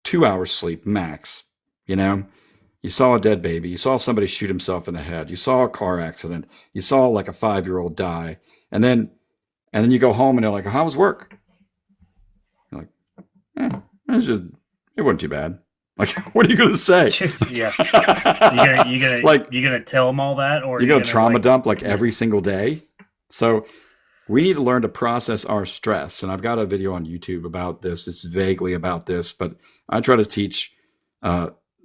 2 hours sleep max, You saw a dead baby, you saw somebody shoot himself in the head, you saw a car accident, you saw like a 5-year-old die, and then you go home and they're like, how was work? You're like, it wasn't too bad. Like, what are you going to say? Yeah, you gonna tell them all that, or you're going to trauma dump like every single day? So we need to learn to process our stress. And I've got a video on YouTube about this. It's vaguely about this, but I try to teach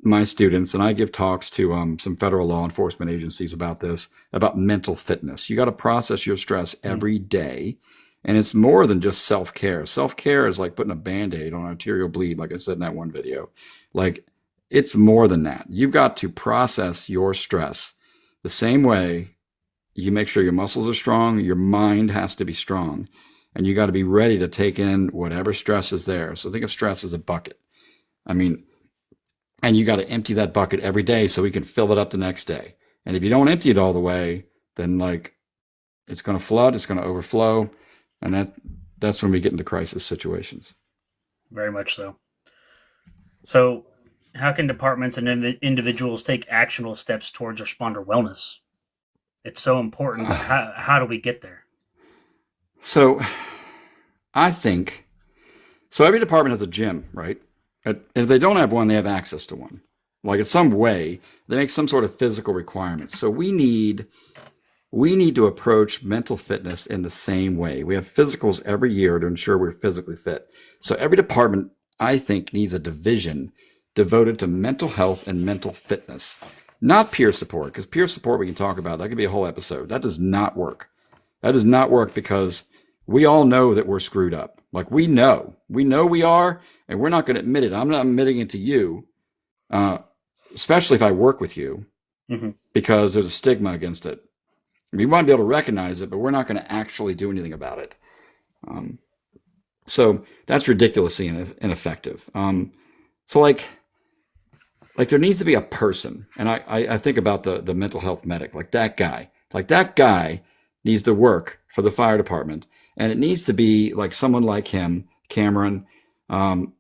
my students, and I give talks to some federal law enforcement agencies about this, about mental fitness. You got to process your stress every day. And it's more than just self-care. Self-care is like putting a Band-Aid on arterial bleed, like I said in that one video. Like, it's more than that. You've got to process your stress the same way you make sure your muscles are strong. Your mind has to be strong, and you got to be ready to take in whatever stress is there. So think of stress as a bucket. I mean, and you got to empty that bucket every day so we can fill it up the next day. And if you don't empty it all the way, then like, it's going to flood, it's going to overflow. And that's when we get into crisis situations. Very much so. So how can departments and individuals take actionable steps towards responder wellness? It's so important, but how do we get there? So I think, every department has a gym, right? And if they don't have one, they have access to one. Like, in some way, they make some sort of physical requirement. So we need to approach mental fitness in the same way. We have physicals every year to ensure we're physically fit. So every department, I think, needs a division devoted to mental health and mental fitness. Not peer support, because peer support we can talk about. That could be a whole episode. That does not work. That does not work, because we all know that we're screwed up. Like, we know we are, and we're not going to admit it. I'm not admitting it to you. especially if I work with you, Hmm. because there's a stigma against it. We might be able to recognize it, but we're not going to actually do anything about it. Um, so that's ridiculously ineffective. So like there needs to be a person, and I think about the mental health medic, like that guy needs to work for the fire department, and it needs to be like someone like him, Cameron. Um,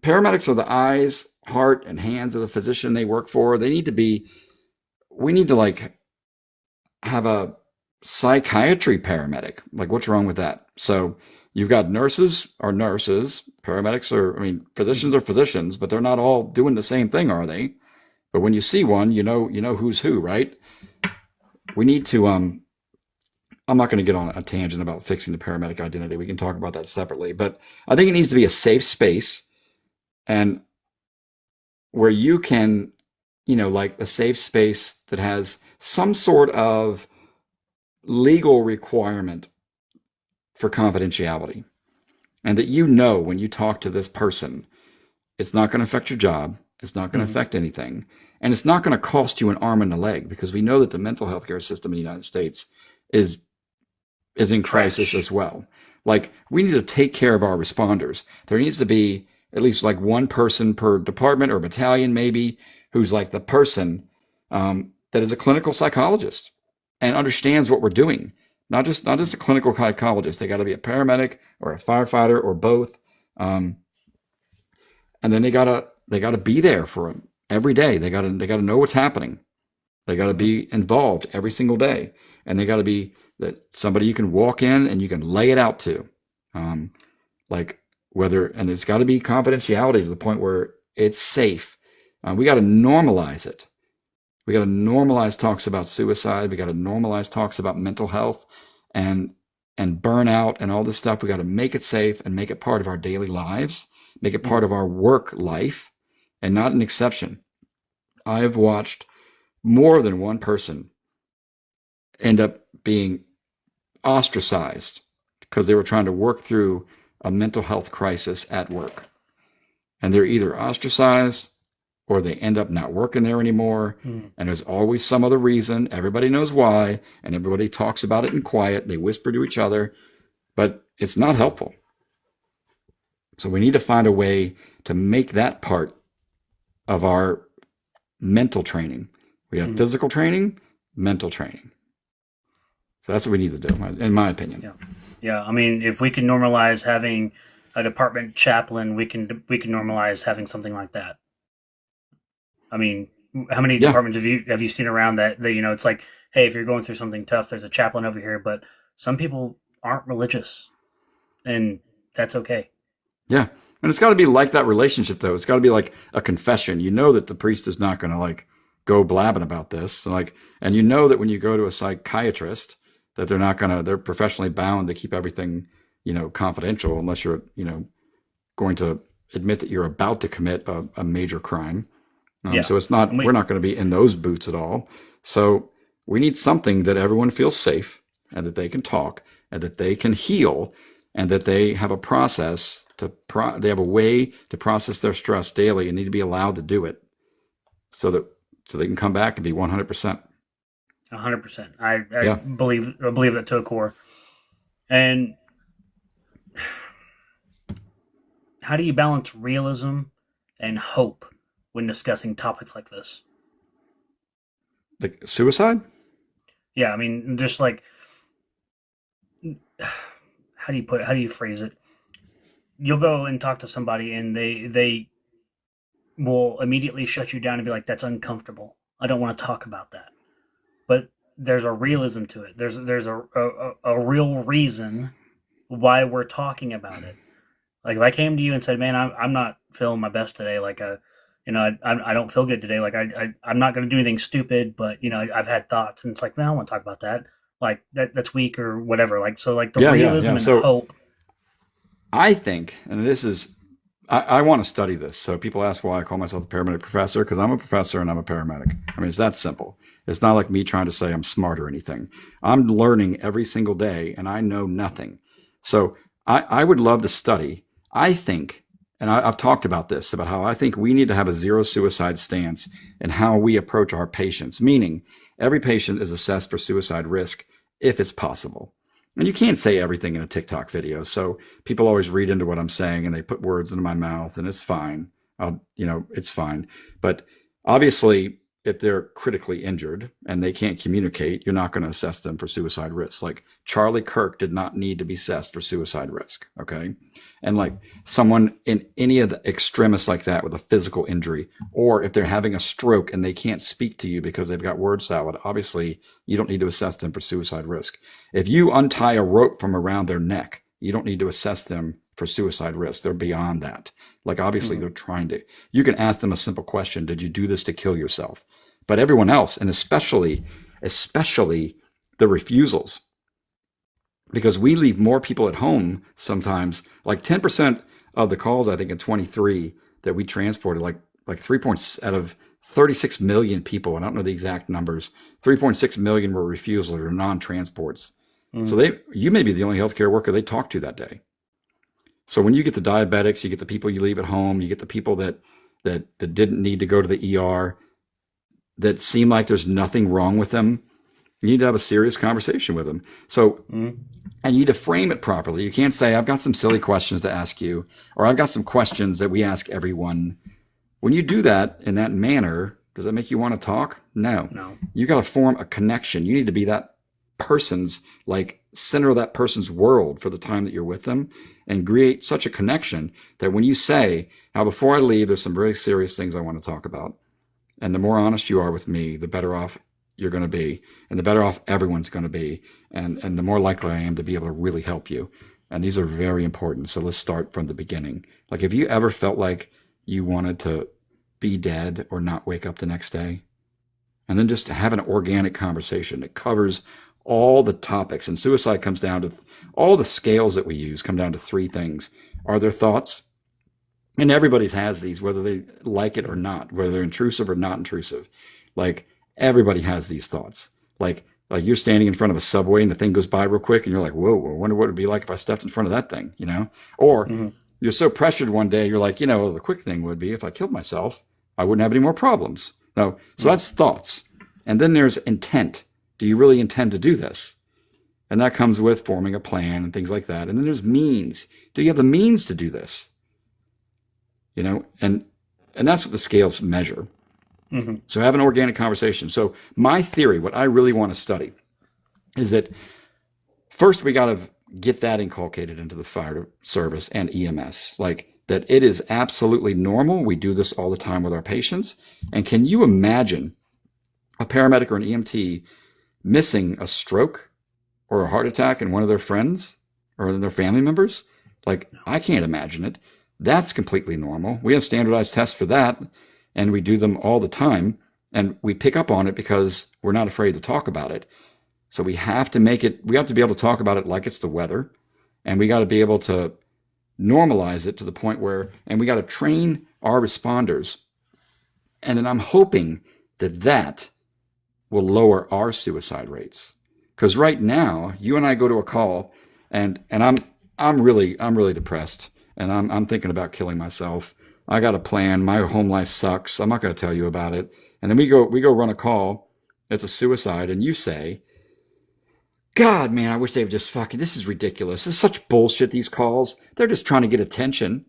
Paramedics are the eyes, heart, and hands of the physician they work for. They need to be. We need to like have a psychiatry paramedic. Like, what's wrong with that? So you've got nurses are nurses, paramedics are, I mean, physicians are physicians, but they're not all doing the same thing, are they? But when you see one, you know who's who, right? We need to. I'm not going to get on a tangent about fixing the paramedic identity. We can talk about that separately, but I think it needs to be a safe space and where you can, like a safe space that has some sort of legal requirement for confidentiality. And that when you talk to this person, it's not going to affect your job, it's not going to Hmm. affect anything, and it's not going to cost you an arm and a leg because we know that the mental health care system in the United States is in crisis Trash. as well. Like we need to take care of our responders. There needs to be at least like one person per department or battalion, maybe, who's like the person that is a clinical psychologist and understands what we're doing. Not just a clinical psychologist. They got to be a paramedic or a firefighter or both, um, and then they gotta be there for them every day. They gotta know what's happening. They got to Hmm. be involved every single day, and they got to be that somebody you can walk in and you can lay it out to, um, like and it's got to be confidentiality to the point where it's safe. We got to normalize it. We got to normalize talks about suicide. We got to normalize talks about mental health, and burnout and all this stuff. We got to make it safe and make it part of our daily lives. Make it part Hmm. of our work life, and not an exception. I have watched more than one person end up being ostracized because they were trying to work through a mental health crisis at work. And they're either ostracized or they end up not working there anymore. Hmm. And there's always some other reason. Everybody knows why, and everybody talks about it in quiet. They whisper to each other, but it's not helpful. So we need to find a way to make that part of our mental training. We have Hmm. physical training, mental training. So that's what we need to do, in my opinion. Yeah. Yeah. I mean, if we can normalize having a department chaplain, we can normalize having something like that. I mean, how many Yeah, departments have you seen around that it's like, hey, if you're going through something tough, there's a chaplain over here, but some people aren't religious, and that's okay. yeah. And it's got to be like that relationship, though. It's got to be like a confession. You know that the priest is not going to like go blabbing about this, and you know that when you go to a psychiatrist, that they're professionally bound to keep everything, confidential, unless you're, going to admit that you're about to commit a major crime. Yeah. So And we're not going to be in those boots at all. So we need something that everyone feels safe and that they can talk and that they can heal and that they have a process they have a way to process their stress daily and need to be allowed to do it so they can come back and be 100%. 100%. I Yeah. believe that to a core. And how do you balance realism and hope when discussing topics like this? Like suicide? Yeah, I mean, just like, how do you phrase it? You'll go and talk to somebody, and they will immediately shut you down and be like, "That's uncomfortable. I don't want to talk about that." But there's a realism to it. There's a real reason why we're talking about it. Like if I came to you and said, "Man, I'm not feeling my best today. Like I don't feel good today. Like I'm not going to do anything stupid, but I've had thoughts." And it's like, "Man, I don't want to talk about that. Like that's weak or whatever." Like so, like the Yeah, yeah, realism yeah. and So hope. I think, and I want to study this. So people ask why I call myself a paramedic professor, because I'm a professor and I'm a paramedic. I mean, it's that simple. It's not like me trying to say I'm smart or anything. I'm learning every single day and I know nothing. So I would love to study. I think and I've talked about this, about how I think we need to have a zero suicide stance in how we approach our patients, meaning every patient is assessed for suicide risk if it's possible. And you can't say everything in a TikTok video. So people always read into what I'm saying and they put words into my mouth, and it's fine. It's fine. But obviously, if they're critically injured and they can't communicate, you're not going to assess them for suicide risk. Like Charlie Kirk did not need to be assessed for suicide risk. Okay. And like someone in any of the extremists like that with a physical injury, or if they're having a stroke and they can't speak to you because they've got word salad, obviously you don't need to assess them for suicide risk. If you untie a rope from around their neck, you don't need to assess them for suicide risk. They're beyond that. Like obviously they're trying to, you can ask them a simple question. Did you do this to kill yourself? But everyone else, and especially the refusals, because we leave more people at home sometimes, like 10% of the calls, I think in 23 that we transported, like 3 points out of 36 million people, and I don't know the exact numbers, 3.6 million were refusals or non-transports. So you may be the only healthcare worker they talk to that day. So when you get the diabetics, you get the people you leave at home, you get the people that didn't need to go to the ER, that seem like there's nothing wrong with them, you need to have a serious conversation with them. So, and you need to frame it properly. You can't say, I've got some silly questions to ask you, or I've got some questions that we ask everyone. When you do that in that manner, does that make you want to talk? No. You got to form a connection. You need to be that person's, like, center of that person's world for the time that you're with them, and create such a connection that when you say, now before I leave, there's some very serious things I want to talk about. And the more honest you are with me, the better off you're going to be, and the better off everyone's going to be, and the more likely I am to be able to really help you. And these are very important. So let's start from the beginning. Like, have you ever felt like you wanted to be dead or not wake up the next day? And then just have an organic conversation that covers all the topics. And suicide comes down to all the scales that we use come down to three things. Are there thoughts? And everybody's has these, whether they like it or not, whether they're intrusive or not intrusive. Like, everybody has these thoughts. Like you're standing in front of a subway and the thing goes by real quick and you're like, whoa, I wonder what it'd be like if I stepped in front of that thing, Or you're so pressured one day, you're like, the quick thing would be if I killed myself, I wouldn't have any more problems. No, so that's thoughts. And then there's intent. Do you really intend to do this? And that comes with forming a plan and things like that. And then there's means. Do you have the means to do this? And that's what the scales measure. So have an organic conversation. So my theory, what I really want to study, is that first we got to get that inculcated into the fire service and EMS, like that it is absolutely normal. We do this all the time with our patients. And can you imagine a paramedic or an EMT missing a stroke or a heart attack in one of their friends or their family members? Like, I can't imagine it. That's completely normal. We have standardized tests for that, and we do them all the time, and we pick up on it because we're not afraid to talk about it. So we have to we have to be able to talk about it like it's the weather, and we got to be able to normalize it to the point where, and we got to train our responders. And then I'm hoping that will lower our suicide rates. Because right now, you and I go to a call, and I'm really depressed. And I'm thinking about killing myself. I got a plan. My home life sucks. I'm not going to tell you about it. And then we go run a call. It's a suicide. And you say, God, man, I wish they would just this is ridiculous. This is such bullshit, these calls. They're just trying to get attention.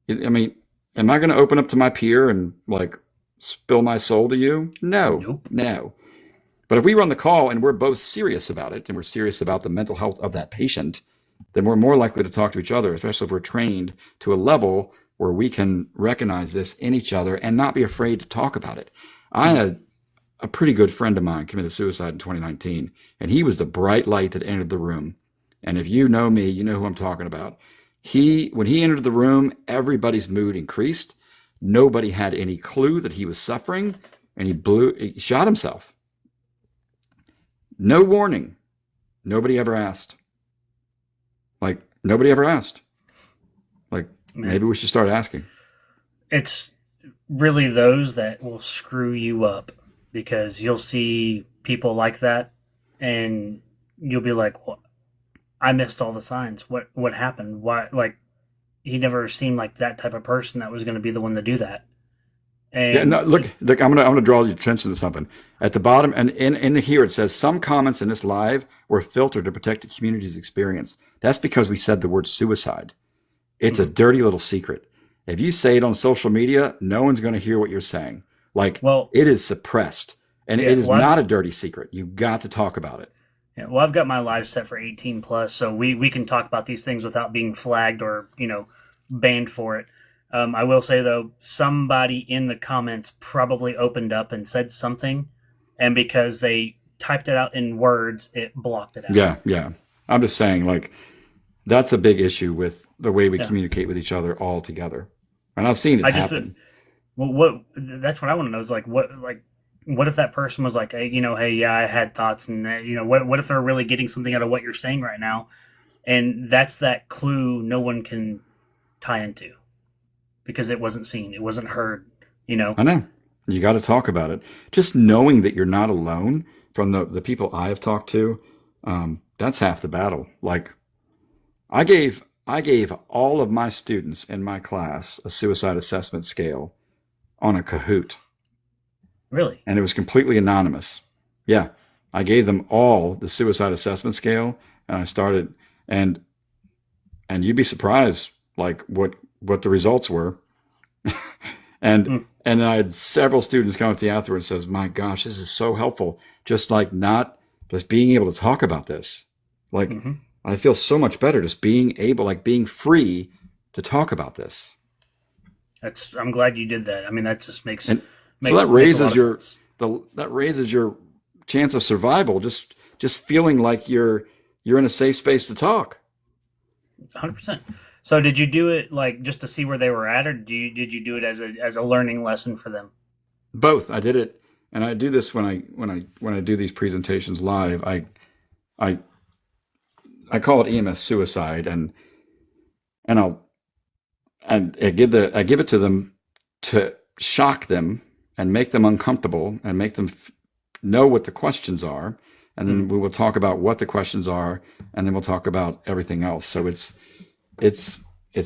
I mean, am I going to open up to my peer and like spill my soul to you? No. But if we run the call and we're both serious about it, and we're serious about the mental health of that patient, then we're more likely to talk to each other, especially if we're trained to a level where we can recognize this in each other and not be afraid to talk about it. I had a pretty good friend of mine committed suicide in 2019, and he was the bright light that entered the room. And if you know me, you know who I'm talking about. When he entered the room, everybody's mood increased. Nobody had any clue that he was suffering, and he shot himself. No warning. Nobody ever asked. Like, nobody ever asked. Like, maybe we should start asking. It's really those that will screw you up, because you'll see people like that and you'll be like, well, I missed all the signs. What happened? Why? Like, never seemed like that type of person that was going to be the one to do that. Yeah, And no, look, I'm gonna draw your attention to something. At the bottom and in here it says some comments in this live were filtered to protect the community's experience. That's because we said the word suicide. It's a dirty little secret. If you say it on social media, no one's gonna hear what you're saying. Like, well, it is suppressed. And yeah, it is well, not a dirty secret. You've got to talk about it. yeah, well, I've got my live set for 18 plus, so we can talk about these things without being flagged or banned for it. I will say though, somebody in the comments probably opened up and said something, and because they typed it out in words, it blocked it out. Yeah, yeah. I'm just saying, like, that's a big issue with the way we Yeah. communicate with each other all together. And I've seen it I just happen. well, what that's what I want to know is what if that person was like, hey, yeah, I had thoughts, and what if they're really getting something out of what you're saying right now, and that's that clue no one can tie into because it wasn't seen, it wasn't heard. I know. You got to talk about it. Just knowing that you're not alone from the people I have talked to, that's half the battle. Like, I gave all of my students in my class a suicide assessment scale on a Kahoot, Really? and it was completely anonymous. Yeah, I gave them all the suicide assessment scale, and I started, and you'd be surprised, like what the results were. And I had several students come up to me afterwards and says, "My gosh, this is so helpful. Just like not just being able to talk about this. Like, I feel so much better just being able, like being free to talk about this." I'm glad you did that. I mean, that just makes So that makes a lot raises of your sense. that raises your chance of survival. Just feeling like you're in a safe space to talk. 100%. So did you do it like just to see where they were at, or did you do it as a learning lesson for them? Both. I did it, and I do this when I do these presentations live. I call it EMS suicide, and I give it to them to shock them and make them uncomfortable and make them know what the questions are, and then we will talk about what the questions are, and then we'll talk about everything else. So it's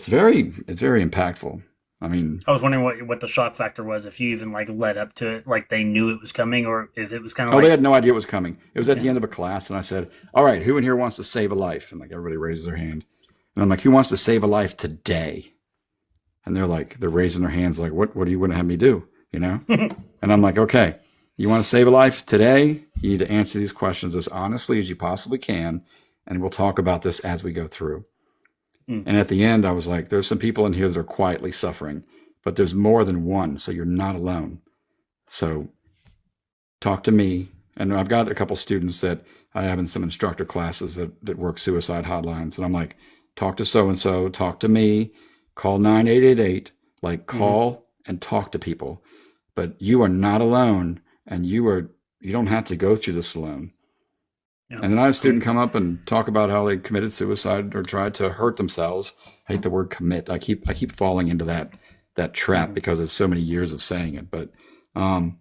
very impactful. I mean, I was wondering what the shock factor was, if you even like led up to it, like they knew it was coming, or if it was kind of oh, like they had no idea it was coming. It was at the end of a class, and I said, "All right, who in here wants to save a life?" And like everybody raises their hand, and I'm like, "Who wants to save a life today?" And they're raising their hands, like, "What do you want to have me do?" And I'm like, "Okay, you want to save a life today? You need to answer these questions as honestly as you possibly can, and we'll talk about this as we go through." And at the end, I was like, "There's some people in here that are quietly suffering, but there's more than one, so you're not alone. So talk to me." And I've got a couple students that I have in some instructor classes that work suicide hotlines. And I'm like, "Talk to so-and-so, talk to me, call 9888, like call and talk to people. But you are not alone, and you don't have to go through this alone." Yeah. And then I had a student come up and talk about how they committed suicide or tried to hurt themselves. I hate the word commit. I keep falling into that trap because of so many years of saying it. But and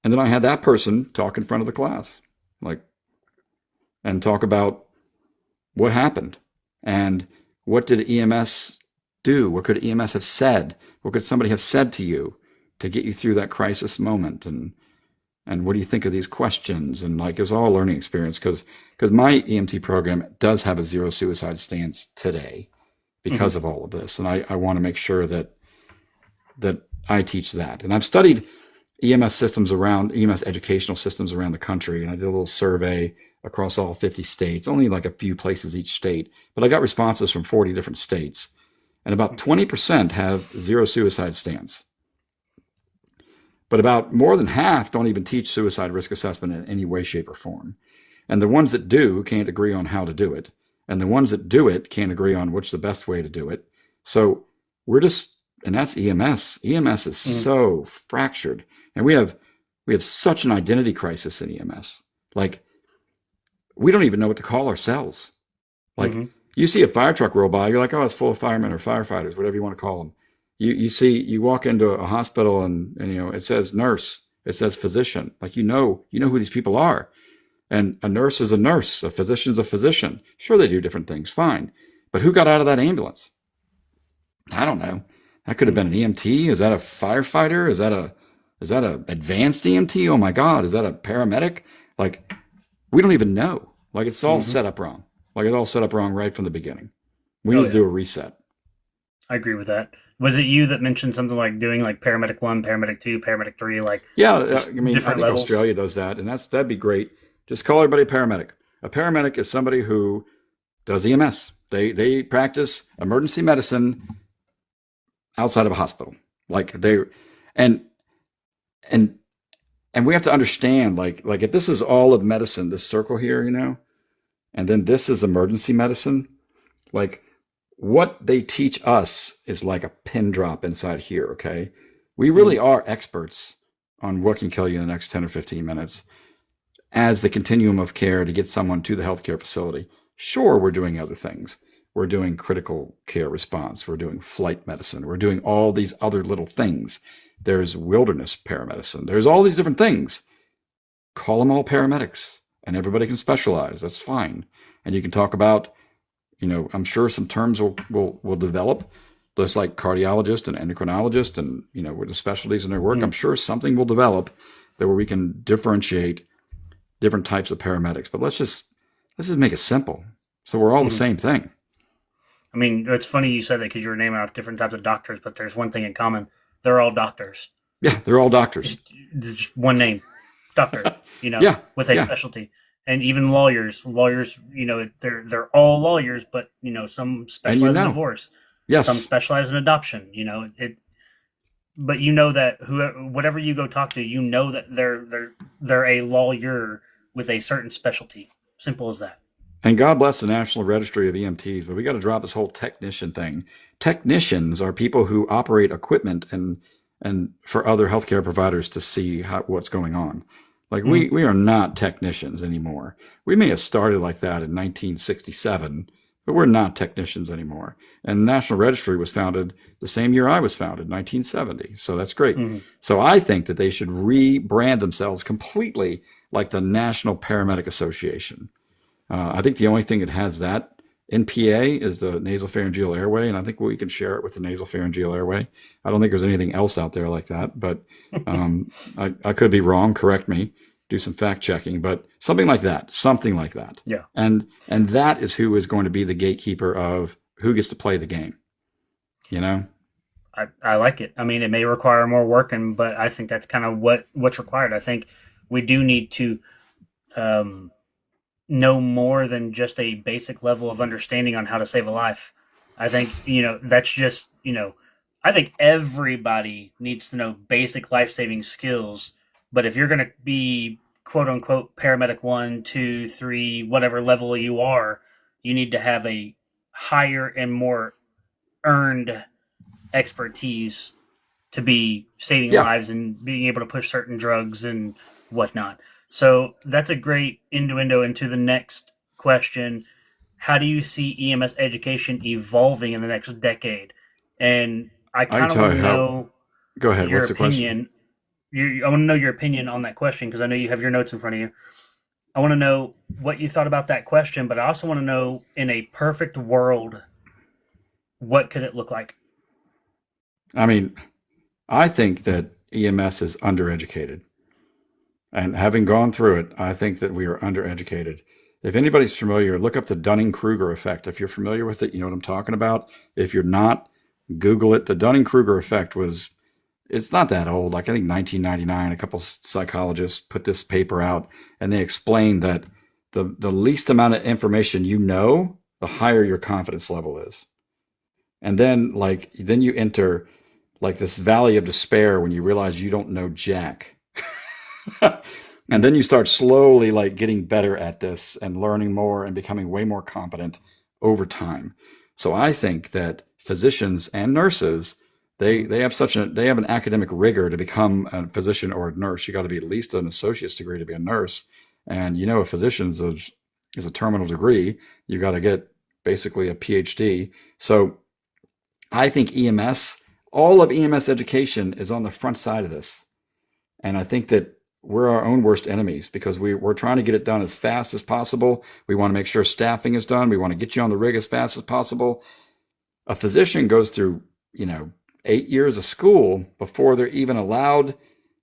then I had that person talk in front of the class, like, and talk about what happened and what did EMS do? What could EMS have said? What could somebody have said to you to get you through that crisis moment? And what do you think of these questions? And like, it was all a learning experience because my EMT program does have a zero suicide stance today because of all of this. And I want to make sure that I teach that. And I've studied EMS educational systems around the country. And I did a little survey across all 50 states, only like a few places each state, but I got responses from 40 different states. And about 20% have zero suicide stance. But about more than half don't even teach suicide risk assessment in any way, shape, or form. And the ones that do can't agree on how to do it. And the ones that do it can't agree on which the best way to do it. So and that's EMS. EMS is so fractured. And we have such an identity crisis in EMS. Like, we don't even know what to call ourselves. Like, you see a fire truck roll by, you're like, "Oh, it's full of firemen or firefighters," whatever you want to call them. You walk into a hospital and it says nurse, it says physician. Like, you know who these people are. And a nurse is a nurse, a physician is a physician. Sure, they do different things, fine. But who got out of that ambulance? I don't know. That could have been an EMT. Is that a firefighter? Is that a advanced EMT? Oh my God, is that a paramedic? Like, we don't even know. Like, it's all Hmm. set up wrong. Like, it's all set up wrong right from the beginning. We Oh need to yeah, do a reset. I agree with that. Was it you that mentioned something like doing like paramedic 1, paramedic 2, paramedic 3, like Yeah, I just mean, I different think levels? Australia does that, and that'd be great. Just call everybody a paramedic. A paramedic is somebody who does EMS. They practice emergency medicine outside of a hospital. Like they and and and we have to understand like if this is all of medicine, this circle here, and then this is emergency medicine, like what they teach us is like a pin drop inside here, okay? We really Mm, are experts on what can kill you in the next 10 or 15 minutes as the continuum of care to get someone to the healthcare facility. Sure, we're doing other things. We're doing critical care response. We're doing flight medicine. We're doing all these other little things. There's wilderness paramedicine. There's all these different things. Call them all paramedics, and everybody can specialize. That's fine. And you can talk about, I'm sure some terms will develop, just like cardiologist and endocrinologist, and with the specialties in their work. I'm mm. sure something will develop that where we can differentiate different types of paramedics. But let's just make it simple, so we're all the Mhm. same thing. I mean, it's funny you said that because you were naming off different types of doctors, but there's one thing in common: they're all doctors. Yeah, they're all doctors. It's just one name, doctor. Yeah, With a yeah, specialty, and even lawyers. Lawyers, they're all lawyers, but some and specialize in divorce, some yes, specialize in adoption. But that whatever you go talk to, that they're a lawyer with a certain specialty. Simple as that. and God bless the National Registry of EMTs, but we got to drop this whole technician thing. Technicians are people who operate equipment and for other healthcare providers to see what's going on. Like Mm-hmm. we are not technicians anymore. We may have started like that in 1967, but we're not technicians anymore. And the National Registry was founded the same year I was founded, 1970. So that's great. Mm-hmm. So I think that they should rebrand themselves completely like the National Paramedic Association. I think the only thing that has that NPA is the nasopharyngeal airway, and I think we can share it with the nasopharyngeal airway. I don't think there's anything else out there like that, but I could be wrong. Correct me. Do some fact checking, but something like that, Yeah. and that is who is going to be the gatekeeper of who gets to play the game. You know? I like it. I mean, it may require more work, but I think that's kind of what's required. I think we do need to um, know more than just a basic level of understanding on how to save a life. I think that's just I think everybody needs to know basic life saving skills. But if you're going to be quote unquote paramedic 1, 2, 3, whatever level you are, you need to have a higher and more earned expertise to be saving Yeah, lives and being able to push certain drugs and whatnot. So that's a great innuendo into the next question. How do you see EMS education evolving in the next decade? And I I can kind of tell want you to how. know Go ahead. your What's the question? opinion. I want to know your opinion on that question because I know you have your notes in front of you. I want to know what you thought about that question, but I also want to know in a perfect world, what could it look like? I mean, I think that EMS is undereducated. And having gone through it, I think that we are undereducated. If anybody's familiar, look up the Dunning-Kruger effect. If you're familiar with it, you know what I'm talking about. If you're not, Google it. The Dunning-Kruger effect it's not that old. Like I think 1999, a couple psychologists put this paper out and they explained that the least amount of information the higher your confidence level is. And then you enter like this valley of despair when you realize you don't know jack. And then you start slowly like getting better at this and learning more and becoming way more competent over time. So I think that physicians and nurses, they have an academic rigor to become a physician or a nurse. You got to be at least an associate's degree to be a nurse. And a physician's is a terminal degree. You got to get basically a PhD. So I think all of EMS education is on the front side of this. And I think that we're our own worst enemies because we're trying to get it done as fast as possible. We want to make sure staffing is done. We want to get you on the rig as fast as possible. A physician goes through 8 years of school before they're even allowed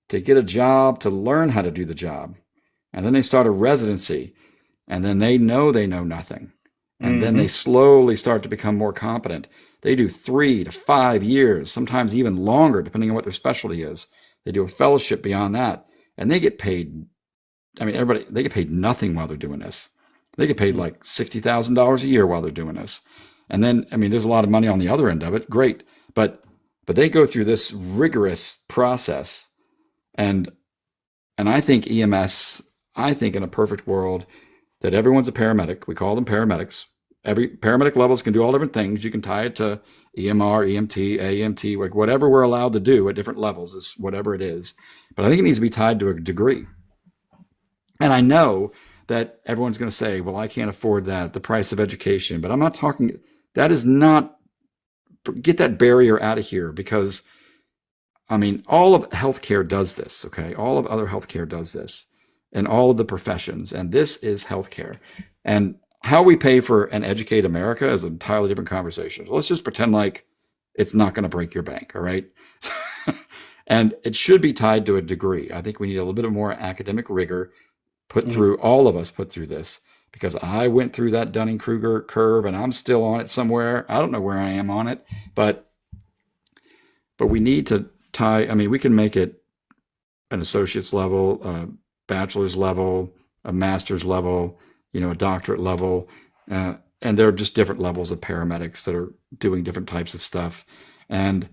to get a job to learn how to do the job. And then they start a residency, and then they know nothing. And then they slowly start to become more competent. They do 3 to 5 years, sometimes even longer, depending on what their specialty is. They do a fellowship beyond that, and they get paid. I mean, they get paid nothing while they're doing this. They get paid like $60,000 a year while they're doing this. And then, I mean, there's a lot of money on the other end of it. Great. But they go through this rigorous process. And I think EMS, I think in a perfect world that everyone's a paramedic. We call them paramedics. Every paramedic levels can do all different things. You can tie it to EMR, EMT, AMT, like whatever we're allowed to do at different levels is whatever it is. But I think it needs to be tied to a degree. And I know that everyone's going to say, well, I can't afford that, the price of education. But I'm not talking, that is not, get that barrier out of here, because, I mean, all of healthcare does this, okay? All of other healthcare does this, and all of the professions. And this is healthcare. And how we pay for and educate America is an entirely different conversation. So let's just pretend like it's not going to break your bank, all right? And it should be tied to a degree. I think we need a little bit of more academic rigor put through, all of us put through this, because I went through that Dunning-Kruger curve and I'm still on it somewhere. I don't know where I am on it, but we need to tie, I mean, we can make it an associate's level, a bachelor's level, a master's level, a doctorate level. And there are just different levels of paramedics that are doing different types of stuff. And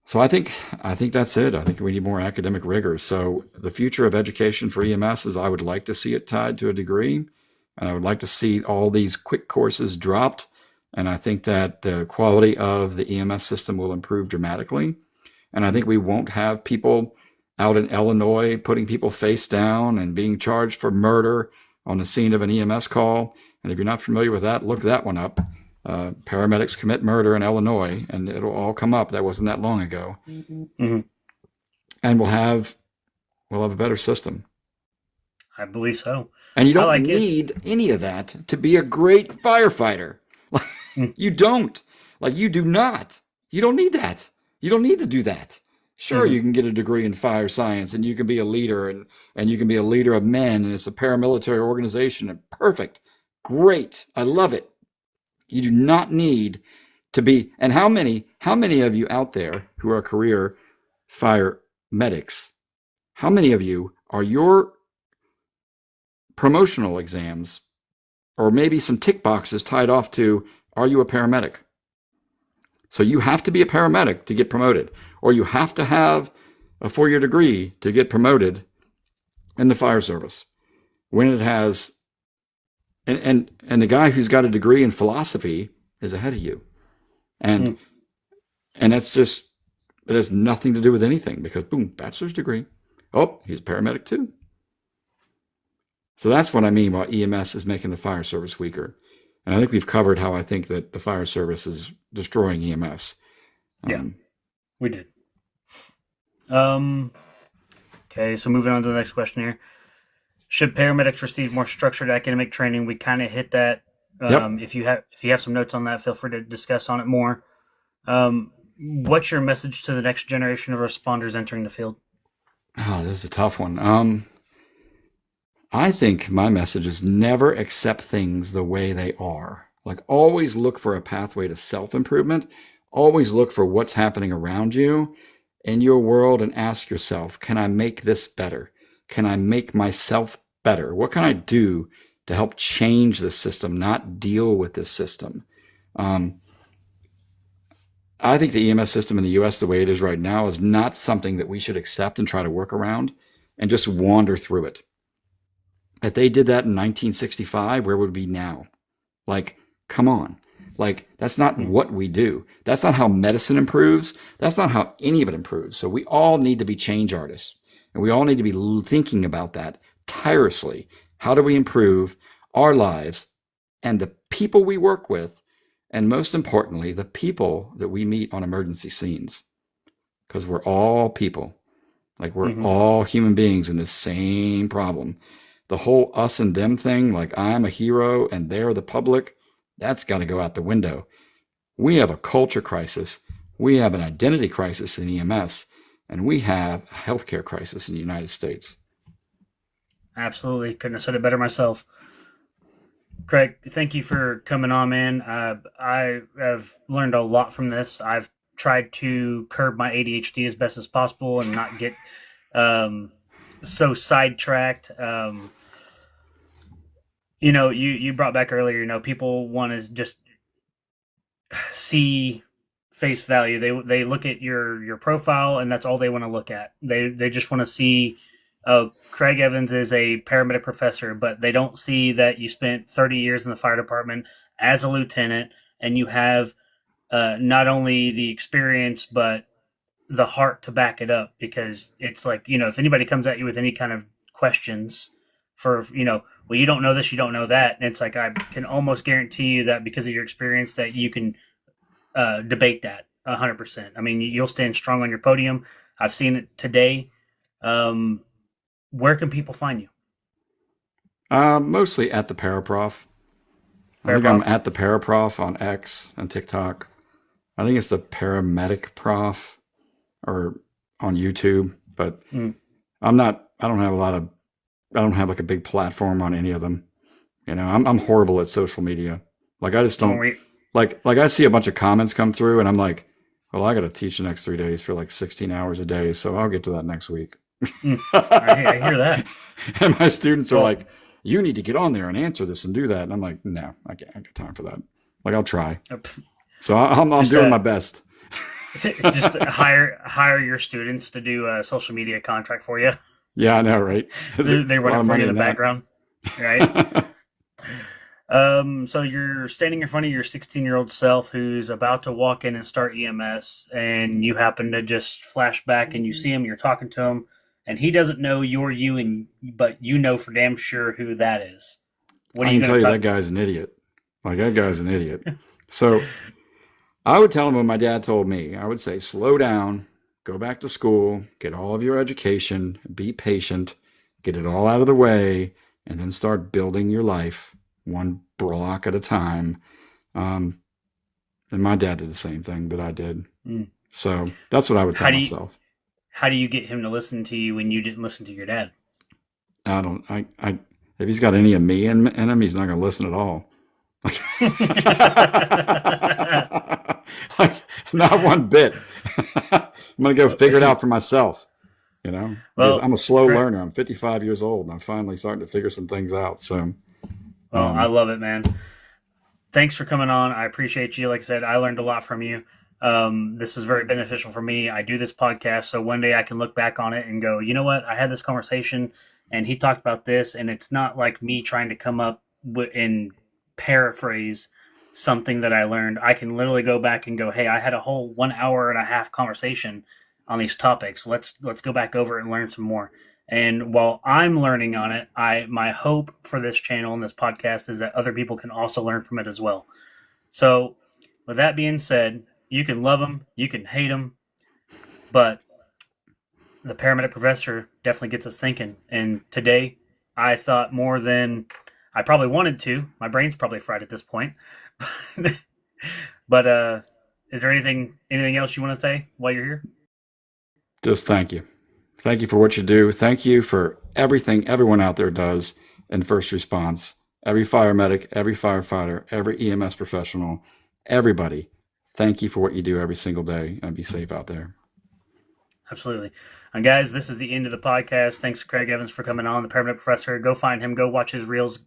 so I think that's it. I think we need more academic rigor. So the future of education for EMS is, I would like to see it tied to a degree, and I would like to see all these quick courses dropped. And I think that the quality of the EMS system will improve dramatically. And I think we won't have people out in Illinois putting people face down and being charged for murder on the scene of an EMS call. And if you're not familiar with that, look that one up. Paramedics commit murder in Illinois, and it'll all come up. That wasn't that long ago. Mm-hmm. And we'll have a better system. I believe so. And you don't need any of that to be a great firefighter. You don't. Like, you do not. You don't need that. You don't need to do that. Sure, you can get a degree in fire science, and you can be a leader, and you can be a leader of men, and it's a paramilitary organization, and perfect. Great. I love it. You do not need to be, and how many of you out there who are career fire medics, how many of you are your promotional exams, or maybe some tick boxes tied off to, are you a paramedic? So you have to be a paramedic to get promoted, or you have to have a 4-year degree to get promoted in the fire service. When it has, and the guy who's got a degree in philosophy is ahead of you. And that's just, it has nothing to do with anything, because boom, bachelor's degree. Oh, he's a paramedic too. So that's what I mean by EMS is making the fire service weaker. And I think we've covered how I think that the fire service is destroying EMS. Yeah, we did. Okay, so moving on to the next question here. Should paramedics receive more structured academic training? We kind of hit that. Yep. If you have some notes on that, feel free to discuss on it more. What's your message to the next generation of responders entering the field? Oh, this is a tough one. I think my message is never accept things the way they are. Like, always look for a pathway to self-improvement. Always look for what's happening around you in your world and ask yourself, can I make this better? Can I make myself better? What can I do to help change this system, not deal with this system? I think the EMS system in the U.S., the way it is right now, is not something that we should accept and try to work around and just wander through it. If they did that in 1965, where would we be now? Like, come on. Like, that's not what we do. That's not how medicine improves. That's not how any of it improves. So we all need to be change artists. And we all need to be thinking about that tirelessly. How do we improve our lives and the people we work with? And most importantly, the people that we meet on emergency scenes. Because we're all people. Like, we're all human beings in the same problem. The whole us and them thing, like I'm a hero and they're the public, that's got to go out the window. We have a culture crisis. We have an identity crisis in EMS, and we have a healthcare crisis in the United States. Absolutely. Couldn't have said it better myself. Craig, thank you for coming on, man. I have learned a lot from this. I've tried to curb my ADHD as best as possible and not get so sidetracked. You brought back earlier, people want to just see face value. They look at your profile, and that's all they want to look at. They just want to see, oh, Craig Evans is a paramedic professor, but they don't see that you spent 30 years in the fire department as a lieutenant, and you have not only the experience but the heart to back it up. Because it's like, if anybody comes at you with any kind of questions for, well, you don't know this, you don't know that, and it's like, I can almost guarantee you that because of your experience that you can debate that 100%. I mean, you'll stand strong on your podium. I've seen it today. Where can people find you? Mostly at the Paraprof. I think I'm at the Paraprof on X and TikTok. I think it's the Paramedic Prof or on YouTube, but I don't have like a big platform on any of them. I'm horrible at social media. Like, I just don't like I see a bunch of comments come through and I'm like, well, I got to teach the next 3 days for like 16 hours a day. So I'll get to that next week. I hear that. And my students are like, you need to get on there and answer this and do that. And I'm like, no, I can't. I got time for that. Like, I'll try. So I'm doing my best. Just hire your students to do a social media contract for you. Yeah, I know, right? They run it for you in the background, right? So you're standing in front of your 16-year-old self who's about to walk in and start EMS, and you happen to just flash back and you see him, you're talking to him, and he doesn't know you're you, but you know for damn sure who that is. What I can tell you that guy's an idiot. Like, that guy's an idiot. So I would tell him what my dad told me. I would say, slow down, go back to school, get all of your education, be patient, get it all out of the way, and then start building your life one block at a time. And my dad did the same thing that I did. So that's what I would tell myself. How do you get him to listen to you when you didn't listen to your dad? If he's got any of me in him, he's not going to listen at all. Like, not one bit. I'm going to go figure it out for myself. Well, I'm a slow learner. I'm 55 years old, and I'm finally starting to figure some things out. So, I love it, man. Thanks for coming on. I appreciate you. Like I said, I learned a lot from you. This is very beneficial for me. I do this podcast, so one day I can look back on it and go, you know what? I had this conversation, and he talked about this, and it's not like me trying to come up and paraphrase something that I learned. I can literally go back and go, hey, I had a whole 1 hour and a half conversation on these topics. Let's go back over it and learn some more. And while I'm learning on it, my hope for this channel and this podcast is that other people can also learn from it as well. So with that being said, you can love them, you can hate them, but the paramedic professor definitely gets us thinking. And today I thought more than I probably wanted to. My brain's probably fried at this point. But is there anything else you want to say while you're here? Just thank you. Thank you for what you do. Thank you for everything everyone out there does in first response. Every fire medic, every firefighter, every EMS professional, everybody. Thank you for what you do every single day, and be safe out there. Absolutely. And guys, this is the end of the podcast. Thanks to Craig Evans for coming on, the paramedic professor. Go find him. Go watch his reels.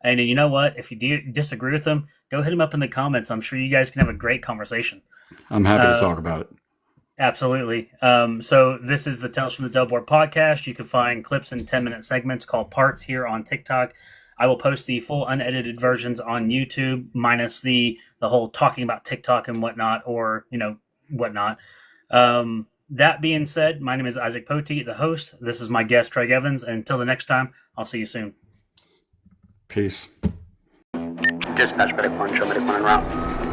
And you know what? If you disagree with him, go hit him up in the comments. I'm sure you guys can have a great conversation. I'm happy to talk about it. Absolutely. So this is the Tales from the Tailboard podcast. You can find clips in 10-minute segments called Parts here on TikTok. I will post the full unedited versions on YouTube, minus the whole talking about TikTok and whatnot, or whatnot. That being said, my name is Isaac Pote, the host. This is my guest, Craig Evans. And until the next time, I'll see you soon. Peace. Dispatch, medic 1, show medic 1 en route.